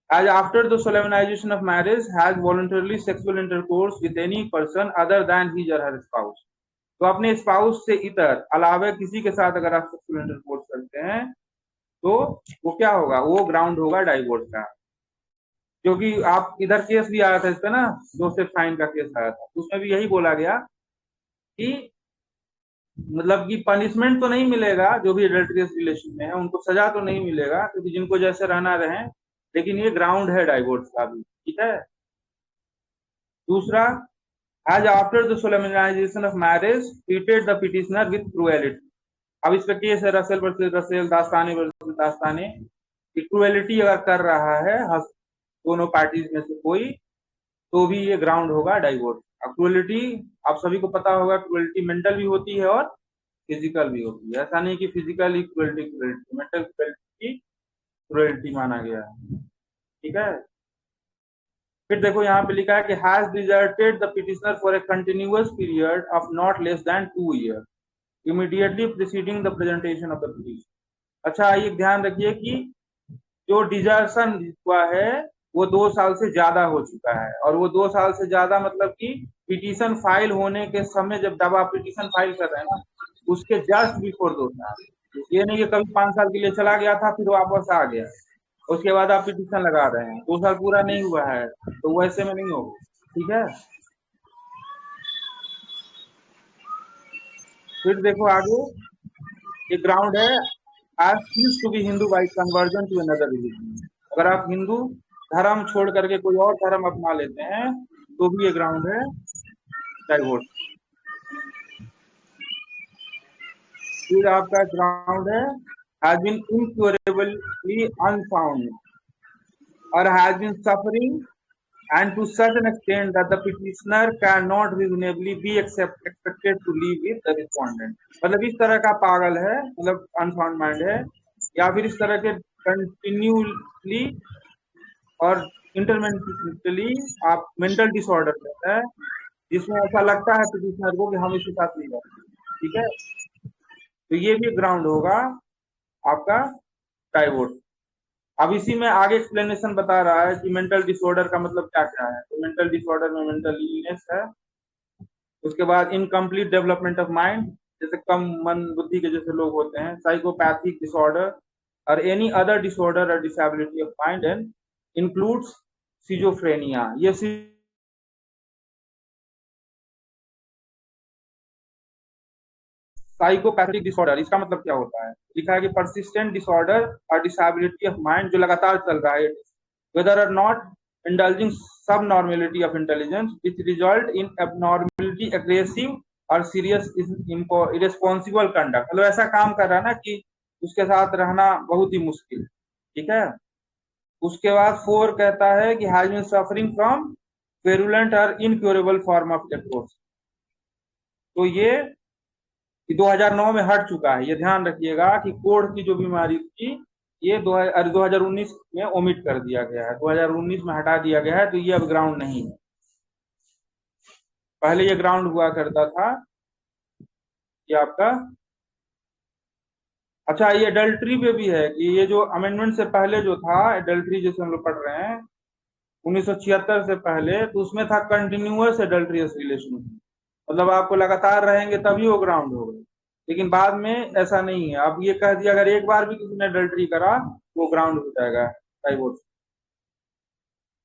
Speaker 1: As after the solemnization of marriage has voluntarily sexual intercourse with any person other than his or her spouse। तो अपने स्पाउस से इतर अलावा किसी के साथ अगर आप सेक्सुअल इंटरकोर्स करते हैं तो वो क्या होगा, वो ग्राउंड होगा डाइवोर्स का। क्योंकि आप इधर केस भी आया था इस पे ना, जोसेफ फाइन का केस आया था, उसमें भी यही बोला गया कि मतलब कि पनिशमेंट तो नहीं मिलेगा, जो भी एडल्ट्रियस रिलेशन में है उनको सजा तो नहीं मिलेगा, क्योंकि जिनको जैसे रहना रहे, लेकिन ये ग्राउंड है डाइवोर्स का भी, ठीक है। दूसरा, has after the solemnization of marriage treated the petitioner with cruelty. अब इस पे केस है Russell versus Russell, Dastane versus Dastane. Cruelty अगर कर रहा है दोनों पार्टीज में से कोई, तो भी ये ग्राउंड होगा डाइवोर्स। अब क्रुएलिटी आप सभी को पता होगा, क्रुएलिटी मेंटल भी होती है और फिजिकल भी होती है। ऐसा नहीं कि फिजिकल ही क्रुएलिटी, मेंटल क्रुएलिटी क्रुएलिटी माना गया है, ठीक है। फिर देखो यहाँ पे लिखा है कि has deserted the petitioner for a continuous period of not less than 2 year immediately preceding the presentation of the petition. अच्छा, ये ध्यान रखिए कि जो डिजर्शन हुआ है वो 2 साल से ज्यादा हो चुका है, और वो 2 साल से ज्यादा मतलब कि पिटीशन फाइल होने के समय, जब आप पिटीशन फाइल कर रहे हैं ना, उसके जस्ट बिफोर 2 साल। ये नहीं कि कभी 5 साल के लिए चला गया था फिर वापस आ गया, उसके बाद आप पिटीशन लगा रहे हैं, 2 साल पूरा नहीं हुआ है, तो वैसे में नहीं होगा, ठीक है। फिर देखो आगे, एक ग्राउंड है as ceased to be Hindu by conversion to another religion। अगर आप हिंदू धर्म छोड़ करके कोई और धर्म अपना लेते हैं तो भी ये ग्राउंड है डाइवोर्स। फिर आपका ग्राउंड है has been incurably unfound or has been suffering and to such an extent that the petitioner cannot reasonably be expected to live with the respondent। मतलब इस तरह का पागल है, मतलब अनसाउंड माइंड है, या फिर इस तरह के कंटिन्यूली और इंटरमेंटली आप मेंटल डिसऑर्डर रहता है, जिसमें ऐसा लगता है पिटिशनर को कि हम इसके साथ नहीं रहते, ठीक है। तो ये भी ग्राउंड होगा आपका डाइवोर्स। अब इसी में आगे एक्सप्लेनेशन बता रहा है कि मेंटल डिसऑर्डर का मतलब क्या क्या है। तो मेंटल डिसऑर्डर में मेंटल इलनेस है, उसके बाद इनकम्प्लीट डेवलपमेंट ऑफ माइंड, जैसे कम मन बुद्धि के जैसे लोग होते हैं, साइकोपैथिक डिसऑर्डर और एनी अदर डिसऑर्डर और disability of mind and includes schizophrenia. ये साइकोपैथिक डिसऑर्डर, इसका मतलब क्या होता है, लिखा है कि परसिस्टेंट डिसऑर्डर और डिसेबिलिटी ऑफ माइंड जो लगातार चल रहा है, वेदर आर नॉट इंडल्जिंग सब normality of intelligence which result in abnormality, aggressive और सीरियस इरेस्पॉन्सिबल कंडक्ट। मतलब ऐसा काम कर रहा है ना कि उसके साथ रहना बहुत ही मुश्किल, ठीक है। उसके बाद 4 कहता है कि has been suffering from virulent और इनक्योरेबल फॉर्म ऑफ लेप्रोसी। तो ये 2009 में हट चुका है, ये ध्यान रखिएगा कि कोढ़ की जो बीमारी थी ये 2019 में ओमिट कर दिया गया है, 2019 में हटा दिया गया है, तो ये अब ग्राउंड नहीं है। पहले ये ग्राउंड हुआ करता था ये आपका। अच्छा, ये एडल्ट्री पे भी है कि ये जो अमेंडमेंट से पहले जो था एडल्ट्री, जैसे हम लोग पढ़ रहे हैं 1976 से पहले, तो उसमें था कंटिन्यूअस एडल्ट्रियस रिलेशन, मतलब आपको लगातार रहेंगे तभी वो ग्राउंड होगा। लेकिन बाद में ऐसा नहीं है, अब ये कह दिया अगर एक बार भी किसी ने एडल्ट्री करा वो ग्राउंड हो जाएगा डाइवोर्स।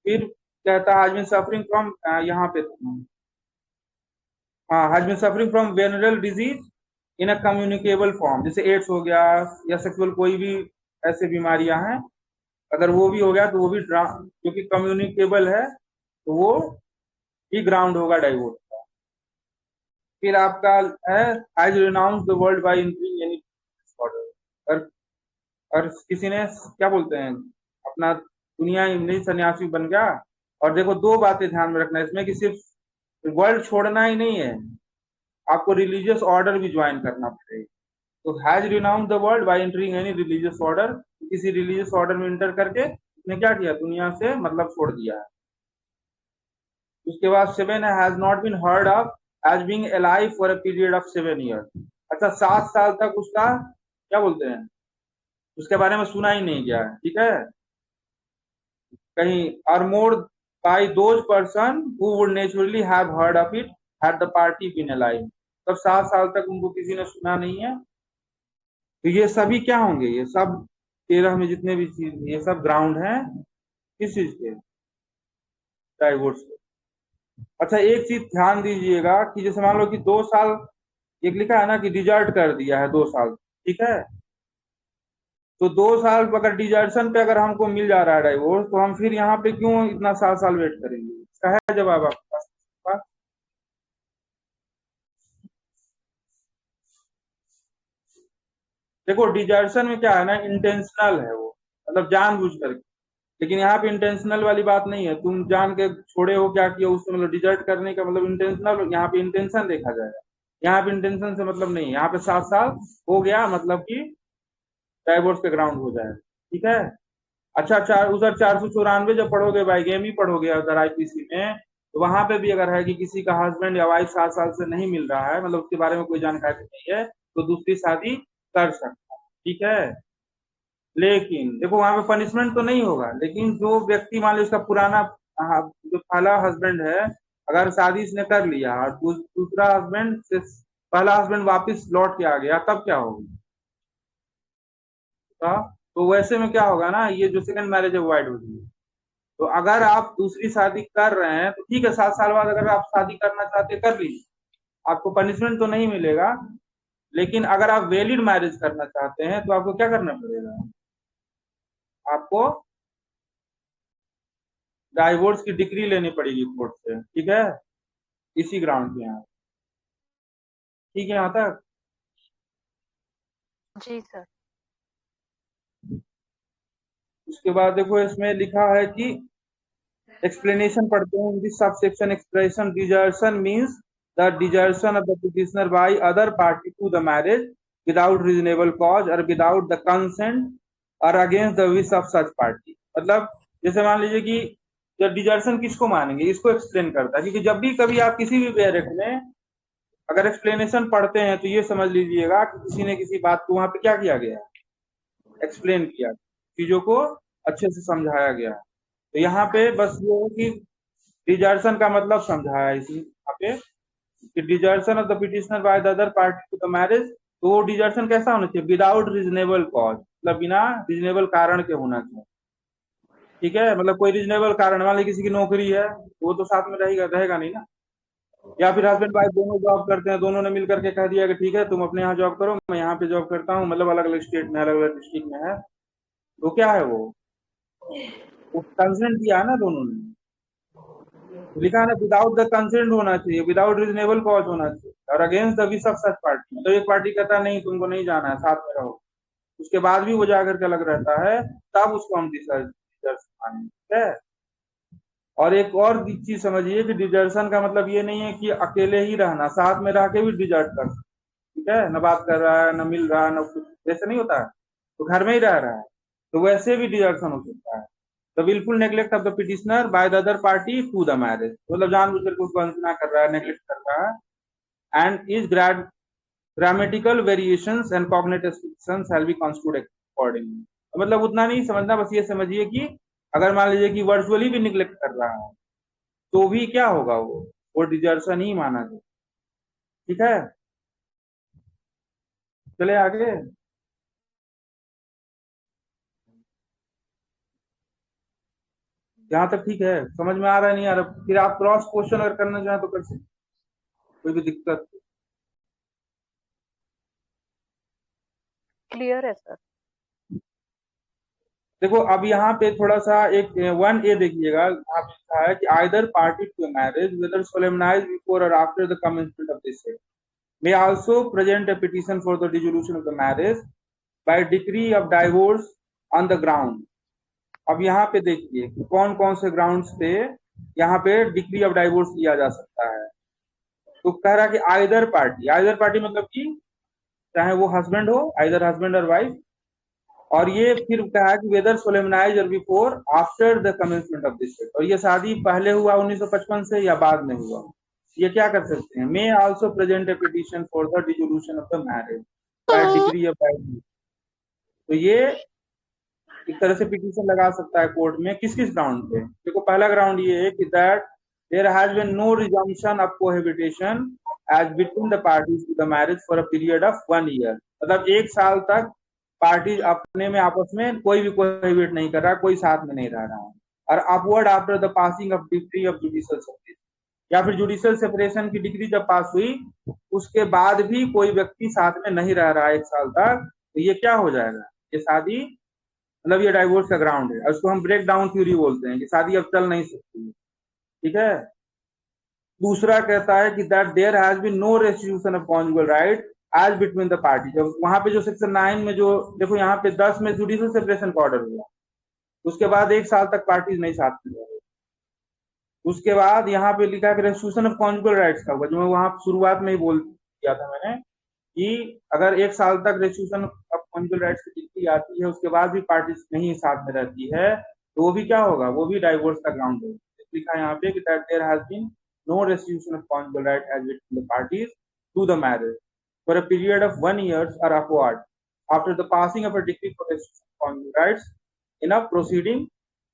Speaker 1: फिर कहता है सफरिंग फ्रॉम, यहाँ पे हाँ, has been suffering from venereal disease in a communicable form, जैसे एड्स हो गया या सेक्सुअल कोई भी ऐसे बीमारियां हैं, अगर वो भी हो गया तो वो भी क्योंकि कम्युनिकेबल है तो वो ही ग्राउंड होगा डाइवोर्स का। फिर आपका है has renounce the world by entering any disorder, और किसी ने क्या बोलते हैं अपना दुनिया नहीं सन्यासी बन गया। और देखो 2 बातें ध्यान में रखना इसमें कि सिर्फ वर्ल्ड छोड़ना ही नहीं है, आपको रिलीजियस ऑर्डर भी ज्वाइन करना पड़ेगा। तो has renounce the world by entering any religious order, किसी रिलीजियस ऑर्डर में एंटर करके उसने क्या किया, दुनिया से मतलब छोड़ दिया है। उसके बाद 7 has not been heard of as being alive for a period of 7 years. अच्छा, 7 साल तक उसका क्या बोलते हैं, उसके बारे में सुना ही नहीं गया है, ठीक है, कहीं। और more by those person who would naturally have heard of it had the party been alive. तब 7 साल तक उनको किसी ने सुना नहीं है। तो ये सभी क्या होंगे, ये सब 13 में जितने भी चीज, ये सब ग्राउंड है किस चीज के, डाइवोर्स के। अच्छा, एक चीज ध्यान दीजिएगा कि जैसे मान लो कि 2 साल एक लिखा है ना कि डिजर्ट कर दिया है 2 साल, ठीक है, तो 2 साल अगर डिजर्शन पे अगर हमको मिल जा रहा है डाइवोर्स, तो हम फिर यहाँ पे क्यों इतना 7 साल वेट करेंगे? इसका है जवाब आपके पास? देखो डिजर्शन में क्या है ना, इंटेंशनल है वो, मतलब जानबूझ करके। लेकिन यहाँ पे इंटेंशनल वाली बात नहीं है, तुम जान के छोड़े हो क्या किया उसको, मतलब डिजर्ट करने का मतलब इंटेंशनल, यहाँ पे इंटेंशन देखा जाएगा। यहाँ पे इंटेंशन से मतलब नहीं है, यहाँ पे 7 साल हो गया मतलब कि डाइवोर्स के ग्राउंड हो जाएगा। ठीक है। अच्छा, उधर 494 जब पढ़ोगे, बाइगेमी पढ़ोगे अगर आईपीसी में, तो वहां पे भी अगर है कि किसी का हस्बैंड या वाइफ 7 साल से नहीं मिल रहा है, मतलब उसके बारे में कोई जानकारी नहीं है, तो दूसरी शादी कर सकता है। ठीक है। लेकिन देखो वहां पे पनिशमेंट तो नहीं होगा, लेकिन जो व्यक्ति मान लो उसका पुराना जो पहला हस्बैंड है, अगर शादी इसने कर लिया और दूसरा हस्बैंड से पहला हस्बैंड वापस लौट के आ गया, तब क्या होगा? तो वैसे में क्या होगा ना, ये जो सेकंड मैरिज है वाइड होगी। तो अगर आप दूसरी शादी कर रहे हैं तो ठीक है, 7 साल बाद अगर आप शादी करना चाहते हैं कर लीजिए, आपको पनिशमेंट तो नहीं मिलेगा। लेकिन अगर आप वैलिड मैरिज करना चाहते हैं तो आपको क्या करना पड़ेगा? आपको डाइवोर्स की डिग्री लेनी पड़ेगी कोर्ट से। ठीक है, इसी ग्राउंड पे यहाँ। ठीक है यहाँ तक?
Speaker 4: जी सर।
Speaker 1: उसके बाद देखो इसमें लिखा है कि एक्सप्लेनेशन पढ़ते हैं, this subsection expression desertion means the desertion of the petitioner by other party to the marriage without reasonable cause और विदाउट द कंसेंट और against the wish of such party. मतलब जैसे मान लीजिए कि जब डिजर्शन किसको मानेंगे, इसको एक्सप्लेन करता है। क्योंकि जब भी कभी आप किसी भी बैरक में अगर एक्सप्लेनेशन पढ़ते हैं तो ये समझ लीजिएगा कि किसी ने किसी बात को वहां पे क्या किया गया, एक्सप्लेन किया, चीजों को अच्छे से समझाया गया। तो यहाँ पे बस ये है कि डिजर्शन का मतलब समझाया इसी यहाँ पे कि desertion of the petitioner by the other party to the marriage. तो वो डिजर्शन कैसा होना चाहिए? विदाउट रीजनेबल कॉज, मतलब बिना रीजनेबल कारण के होना चाहिए। ठीक है, मतलब कोई रीजनेबल कारण, मान लीजिए किसी की नौकरी है, वो तो साथ में रहेगा नहीं ना। या फिर हस्बैंड वाइफ दोनों जॉब करते हैं, दोनों ने मिल करके कह दिया कि ठीक है तुम अपने यहाँ जॉब करो, मैं यहाँ पे जॉब करता हूँ, मतलब अलग अलग स्टेट में, अलग अलग डिस्ट्रिक्ट में है, तो क्या है वो कंसेंट दिया है ना दोनों ने। लिखा है ना विदाउट द कंसेंट होना चाहिए, विदाउट रीजनेबल कॉज होना चाहिए और against the wish of such party. तो एक पार्टी कहता है नहीं तुमको नहीं जाना है, साथ में रहो, उसके बाद भी वो जाकर के अलग रहता है, तब उसको हम डिजर्शन मानेंगे। ठीक है। और एक और चीज समझिए कि डिजर्शन का मतलब ये नहीं है कि अकेले ही रहना, साथ में रह के भी डिजर्ट कर। ठीक है, न बात कर रहा है, न मिल रहा है, न कुछ, वैसे नहीं होता है, तो घर में ही रह रहा है, तो वैसे भी डिजर्शन हो सकता है। The wilful neglect of the petitioner by the other party to the marriage, मतलब जानबूझ करके उसको अनसुना कर रहा है, नेग्लेक्ट कर रहा है। And is grammatical variations and cognitive fiction shall be construed accordingly. मतलब उतना नहीं समझना, बस ये समझिए कि अगर मान लीजिए कि वर्चुअली भी निग्लेक्ट कर रहा है तो भी क्या होगा, वो डिजर्शन ही माना जाए। ठीक है, चले आगे। यहाँ तक ठीक है, समझ में आ रहा है नहीं आ रहा? फिर आप क्रॉस क्वेश्चन अगर करना चाहें तो कर सकते, कोई भी दिक्कत।
Speaker 4: क्लियर है सर।
Speaker 1: देखो अब यहाँ पे थोड़ा सा एक 1A देखिएगा, यहाँ पे लिखा है कि either party to marriage whether solemnize before और after the commencement of this may also present a petition for the dissolution of the marriage by decree of divorce on the ground। अब यहाँ पे देखिए कि कौन कौन से ग्राउंड्स पे यहाँ पे डिक्री ऑफ डाइवोर्स किया जा सकता है। तो कह रहा कि आइदर पार्टी मतलब कि चाहे वो हस्बैंड हो, आइदर हस्बैंड और वाइफ, और ये फिर कहा कि वेदर सोलेमनाइज और before after the commencement of this, और ये शादी पहले हुआ 1955 से या बाद में हुआ, ये क्या कर सकते हैं? May also present A petition for the dissolution of the marriage by degree of divorce. तो ये एक तरह से पिटीशन लगा सकता है कोर्ट में, किस किस ग्राउंड पे? देखो पहला ग्राउंड ये है कि that there has been no resumption of cohabitation as between the parties to the marriage for a period of 1 year. मतलब 1 साल तक पार्टी अपने में आपस में कोई भी कोहेबिट नहीं कर रहा, कोई साथ में नहीं रह रहा है। और upward after the passing of degree of judicial separation, या फिर जुडिशियल सेपरेशन की डिग्री जब पास हुई उसके बाद भी कोई व्यक्ति साथ में नहीं रह रहा है 1 साल तक, तो ये क्या हो जाएगा? ये शादी मतलब ये डाइवोर्स का ग्राउंड है, उसको हम ब्रेक डाउन थ्योरी बोलते हैं कि शादी अब चल नहीं सकती, ठीक है। दूसरा कहता है कि that there has been no restitution of conjugal right as between the party. जब वहां पे जो सेक्शन 9 में जो देखो यहाँ पे 10 में जुडिशियल सेपरेशन का ऑर्डर हुआ, उसके बाद 1 साल तक पार्टीज नहीं साथ में रहे। उसके बाद यहाँ पे लिखा कि रेस्टिट्यूशन ऑफ कॉन्जुगल राइट्स का हुआ, जो मैं वहां शुरुआत में ही बोल दिया था मैंने कि अगर 1 साल तक रेस्टिट्यूशन ऑफ कॉन्जुगल राइट्स की डिग्री आती है, उसके बाद भी पार्टीज नहीं साथ में रहती है, तो वो भी क्या होगा, वो भी डाइवोर्स का ग्राउंड है। लिखा है यहाँ पे कि that there has been no restitution of conjugal right as between the parties to the marriage for a period of 1 year or upward after the passing of a decree for restitution of conjugal rights in a proceeding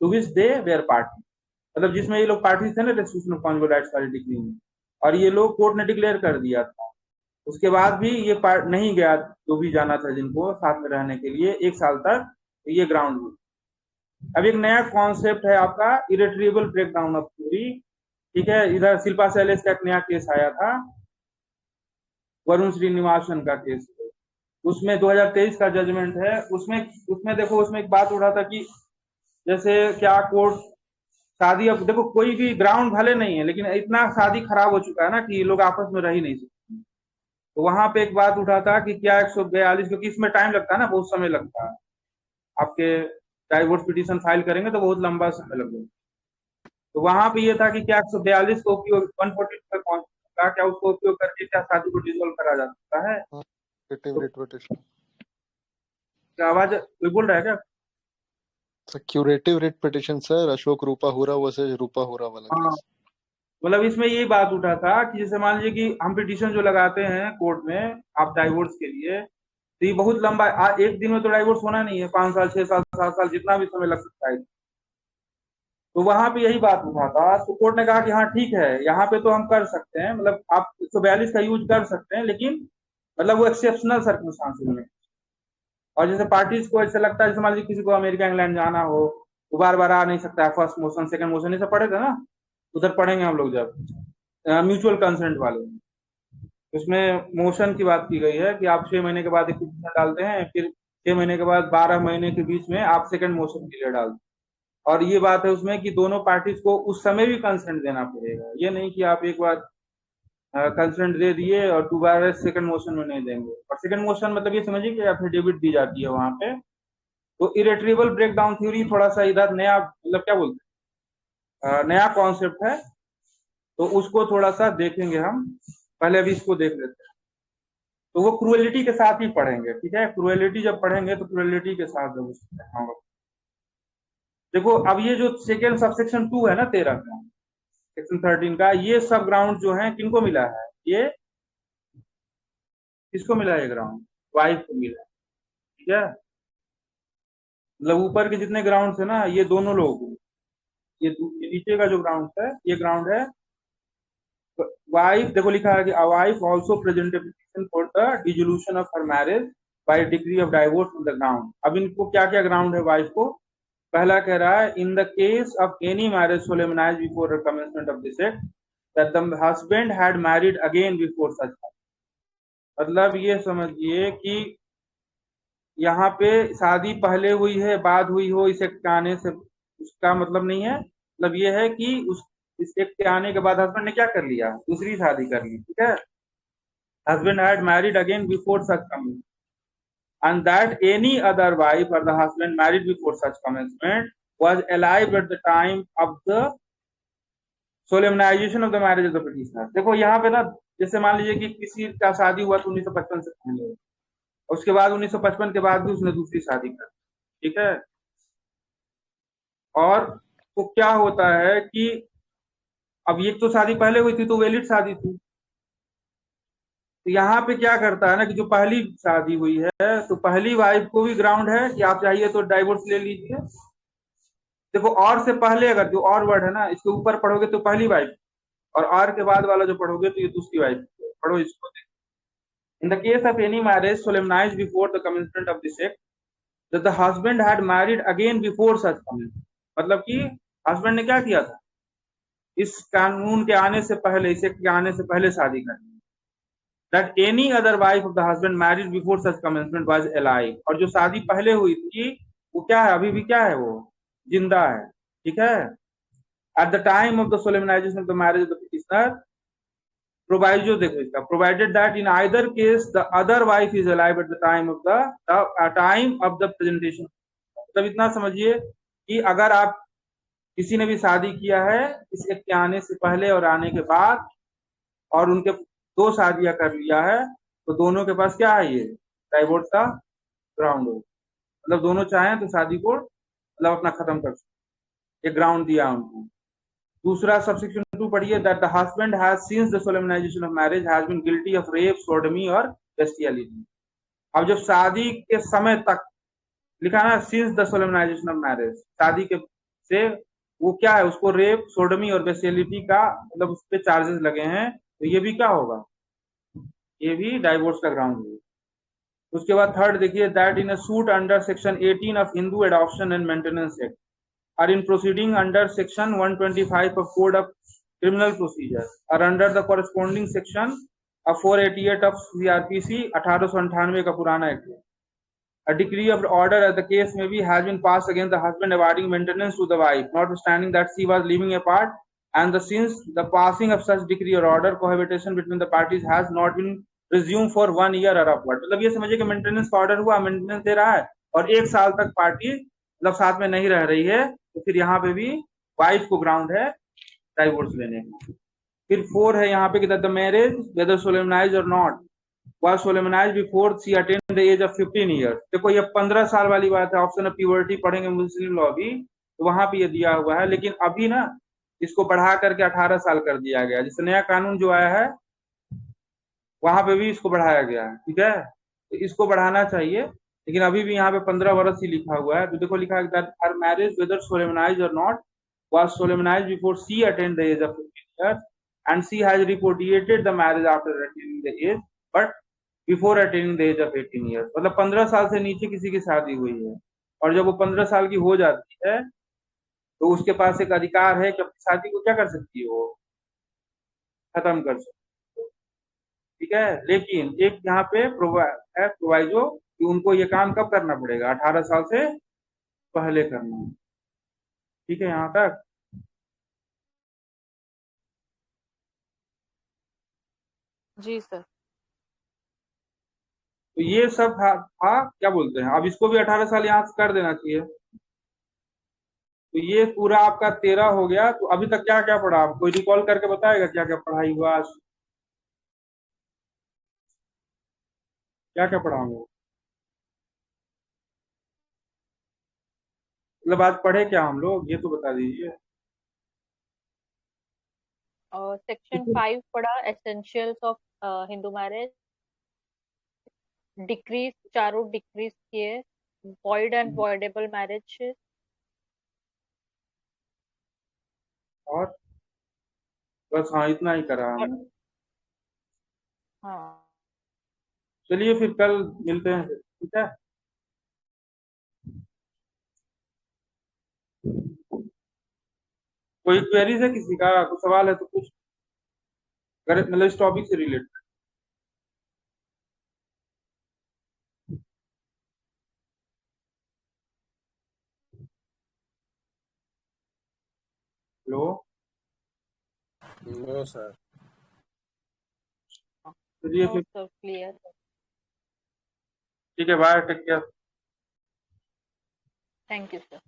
Speaker 1: to which they were party। मतलब जिसमें ये लोग parties थे ना restitution of conjugal rights वाली degree में, और ये लोग कोर्ट ने डिक्लेयर कर दिया था, उसके बाद भी ये पार्ट नहीं गया जो भी जाना था जिनको साथ में रहने के लिए 1 साल तक, तो ये ग्राउंड हुआ। अब एक नया कॉन्सेप्ट है आपका इरेट्रिएबल ब्रेकडाउन ऑफ थ्योरी, ठीक है। इधर शिल्पा शैलेश का एक नया केस आया था, वरुण श्रीनिवासन का केस, उसमें 2023 का जजमेंट है। उसमें देखो, उसमें एक बात उठा था कि जैसे क्या कोर्ट शादी, अब देखो कोई भी ग्राउंड भले नहीं है, लेकिन इतना शादी खराब हो चुका है ना कि ये लोग आपस में रह ही नहीं सकते, तो वहां पे एक बात उठा था कि क्या 142, क्योंकि इसमें टाइम लगता है ना, बहुत समय लगता है, आपके डाइवोर्स पिटीशन फाइल करेंगे तो बहुत लंबा समय लगेगा, तो वहां पे ये था कि क्या 142 का उपयोग 142 का कॉन्सेप्ट का क्या उसको उपयोग करके क्या शादी को डिसॉल्व करा जा सकता है। क्या आवाज कोई बोल रहा है क्या?
Speaker 5: Curative writ petition sir, Ashok Rupa Hurra versus रूपा हुरा वाला
Speaker 1: हाँ,
Speaker 5: केस।
Speaker 1: मतलब इसमें ये बात उठा था कि जैसे मान लीजिए कि हम पिटीशन जो लगाते हैं कोर्ट में आप डाइवोर्स के लिए, तो ये बहुत लंबा, एक दिन में तो डाइवोर्स होना नहीं है, 5 साल 6 साल 7 साल जितना भी समय लग सकता है। तो वहां पे यही बात उठा था, तो कोर्ट ने कहा कि हाँ ठीक है, यहाँ पे तो हम कर सकते हैं, मतलब आप 142 का यूज कर सकते हैं, लेकिन मतलब वो एक्सेप्शनल सर्कमस्टांसेस में, और जैसे पार्टीज को ऐसा लगता है, जैसे मान लीजिए किसी को अमेरिका इंग्लैंड जाना हो, वो बार बार आ नहीं सकता है, फर्स्ट मोशन सेकंड मोशन ये सब पढ़े थे ना, उधर पढ़ेंगे हम लोग जब म्यूचुअल कंसेंट वाले, उसमें मोशन की बात की गई है कि आप 6 महीने के बाद एक पिटीशन डालते हैं, फिर 6 महीने के बाद 12 महीने के बीच में आप सेकंड मोशन के लिए डालते हैं, और ये बात है उसमें कि दोनों पार्टीज को उस समय भी कंसेंट देना पड़ेगा, ये नहीं कि आप एक बार कंसेंट दे दिए और दोबारा सेकंड मोशन में नहीं देंगे। और सेकंड मोशन मतलब ये समझिए कि एफिडेविट दी जाती है वहां पे। तो इरेट्रिएबल ब्रेकडाउन थ्योरी थोड़ा सा इधर नया, मतलब क्या बोलते हैं, नया कॉन्सेप्ट है, तो उसको थोड़ा सा देखेंगे हम, पहले अभी इसको देख लेते हैं। तो वो क्रुएलिटी के साथ ही पढ़ेंगे, ठीक है, क्रुएलिटी जब पढ़ेंगे तो क्रुएलिटी के साथ जब उसको देखना होगा। देखो अब ये जो सेकेंड सबसेक्शन 2 है ना 13 का, सेक्शन 13 का, ये सब ग्राउंड जो है किनको मिला है, ये किसको मिला है, ये ग्राउंड वाइफ को मिला है, ठीक है। मतलब ऊपर के जितने ग्राउंड है ना, ये दोनों लोग, ये नीचे का जो ग्राउंड है, ये ग्राउंड है वाइफ। देखो लिखा है कि a wife also present petition for the dissolution of her marriage by degree of divorce on the ground. अब इनको क्या क्या ग्राउंड है वाइफ को, पहला कह रहा है in the case of any marriage solemnised before the commencement of this act that the husband had married again before सच। मतलब ये समझिए कि यहाँ पे शादी पहले हुई है बाद हुई हो, इस एक्ट के आने से उसका मतलब नहीं है, मतलब ये है कि इस एक्ट के आने के बाद हस्बैंड ने क्या कर लिया, दूसरी शादी कर ली, ठीक है। Husband had married again before such commencement and that any other wife or the husband married before such commencement was alive at the time of the solemnization of the marriage of the petitioner। देखो यहाँ पे ना, जैसे मान लीजिए कि किसी का शादी हुआ तो 1955 से पहले, उसके बाद 1955 के बाद भी उसने दूसरी शादी कर, ठीक है। और तो क्या होता है कि अब ये तो शादी पहले हुई थी तो वैलिड शादी थी, तो यहाँ पे क्या करता है ना कि जो पहली शादी हुई है तो पहली वाइफ को भी ग्राउंड है कि आप चाहिए तो डाइवोर्स ले लीजिए। देखो और से पहले अगर जो और वर्ड है ना, इसके ऊपर पढ़ोगे तो पहली वाइफ, और के बाद वाला जो पढ़ोगे तो ये दूसरी वाइफ पढ़ो। इसको in the case of any marriage solemnised before the commencement of this act that the husband had married again before such commencement, मतलब कि हस्बैंड ने क्या किया था, इस कानून के आने से पहले, इस एक्ट के आने से पहले शादी कर ली। that any other wife of the husband married before such commencement was alive, और जो शादी पहले हुई थी वो क्या है, अभी भी क्या है, वो जिंदा है, ठीक है। at the time of the solemnization of the marriage of the petitioner, proviso देखो इसका, provided that in either case the other wife is alive at the time of the presentation। तब इतना समझिए कि अगर आप किसी ने भी शादी किया है इस एक के आने से पहले और आने के बाद, और उनके दो शादियां कर लिया है, तो दोनों के पास क्या है, ये डाइवोर्स का ग्राउंड हो, मतलब दोनों चाहें तो शादी को मतलब अपना खत्म कर सकते, एक ग्राउंड दिया उनको। दूसरा सबसेक्शन 2 पढ़िए, that the husband has since the solemnization of marriage has been guilty of rape, sodomy और बेस्टियलिटी। अब जब शादी के समय तक लिखा ना, since the solemnization of marriage, शादी के से वो क्या है, उसको रेप, सोडमी और बेस्टियलिटी का मतलब उस पर चार्जेस लगे हैं, तो ये भी क्या होगा, ये भी डाइवोर्स का ग्राउंड होगा। उसके बाद थर्ड देखिए, that in a suit under section 18 of Hindu adoption and maintenance act are in proceeding under section 125 of code of criminal procedure or under the corresponding section of 488 of CRPC 1898 का पुराना act है। A decree of order as the case may be has been passed against the husband awarding maintenance to the wife, notwithstanding that she was living apart, and since the passing of such decree or order, cohabitation between the parties has not been resumed for 1 year or upward। मतलब ये समझिए कि maintenance का order हुआ, maintenance दे रहा है और 1 साल तक पार्टी मतलब साथ में नहीं रह रही है, तो फिर यहाँ पे भी वाइफ को ग्राउंड है डाइवोर्स लेने का। फिर 4 है यहाँ पे कि द मैरिज वेदर सोलेमनाइज्ड और not was solemnized before she attained the age of 15 years। देखो ये 15 साल वाली बात है, ऑप्शन ऑफ प्यूबर्टी पढ़ेंगे मुस्लिम लॉ भी, तो वहां पे ये दिया हुआ है, लेकिन अभी ना इसको बढ़ा करके 18 साल कर दिया गया, जिससे नया कानून जो आया है वहां पे भी इसको बढ़ाया गया है, ठीक है। तो इसको बढ़ाना चाहिए, लेकिन अभी भी यहाँ पे 15 वर्ष ही लिखा हुआ है। तो देखो लिखा है that her marriage whether solemnized और not was solemnized before she attained the age of 15 years and she has repudiated the marriage after attaining the age but before attaining the age of 18 years। मतलब 15 साल से नीचे किसी की शादी हुई है और जब वो 15 साल की हो जाती है तो उसके पास एक अधिकार है कि अपनी शादी को क्या कर सकती है, वो खत्म कर सकती है, ठीक है। लेकिन एक यहाँ पे प्रोवाइजो कि उनको ये काम कब करना पड़ेगा, 18 साल से पहले करना है, ठीक है यहाँ तक।
Speaker 4: जी सर।
Speaker 1: तो ये सब था क्या बोलते हैं, अब इसको भी 18 साल यहाँ से कर देना चाहिए। तो ये पूरा आपका 13 हो गया। तो अभी तक क्या क्या पढ़ा, आप कोई रिकॉल करके बताएगा क्या क्या पढ़ाई हुआ आज, क्या क्या पढ़ा हम लोग, मतलब आज पढ़े क्या हम लोग, ये तो बता दीजिए।
Speaker 4: सेक्शन 5 पढ़ा, essentials of Hindu marriage, decrease, चारों डिक्रीज किए, वॉइड एंड वॉइडेबल मैरिज,
Speaker 1: और बस हाँ इतना ही करा
Speaker 4: और
Speaker 1: हमने।
Speaker 4: हाँ
Speaker 1: चलिए फिर कल मिलते हैं फिर, ठीक है। कोई क्वेरीज है किसी का, कुछ सवाल है तो कुछ मतलब इस टॉपिक से रिलेटेड। Hello,
Speaker 3: no sir.
Speaker 1: चलिए
Speaker 4: नो
Speaker 1: फिर,
Speaker 4: सर, क्लियर।
Speaker 1: ठीक है, bye, take care.
Speaker 4: Thank you sir.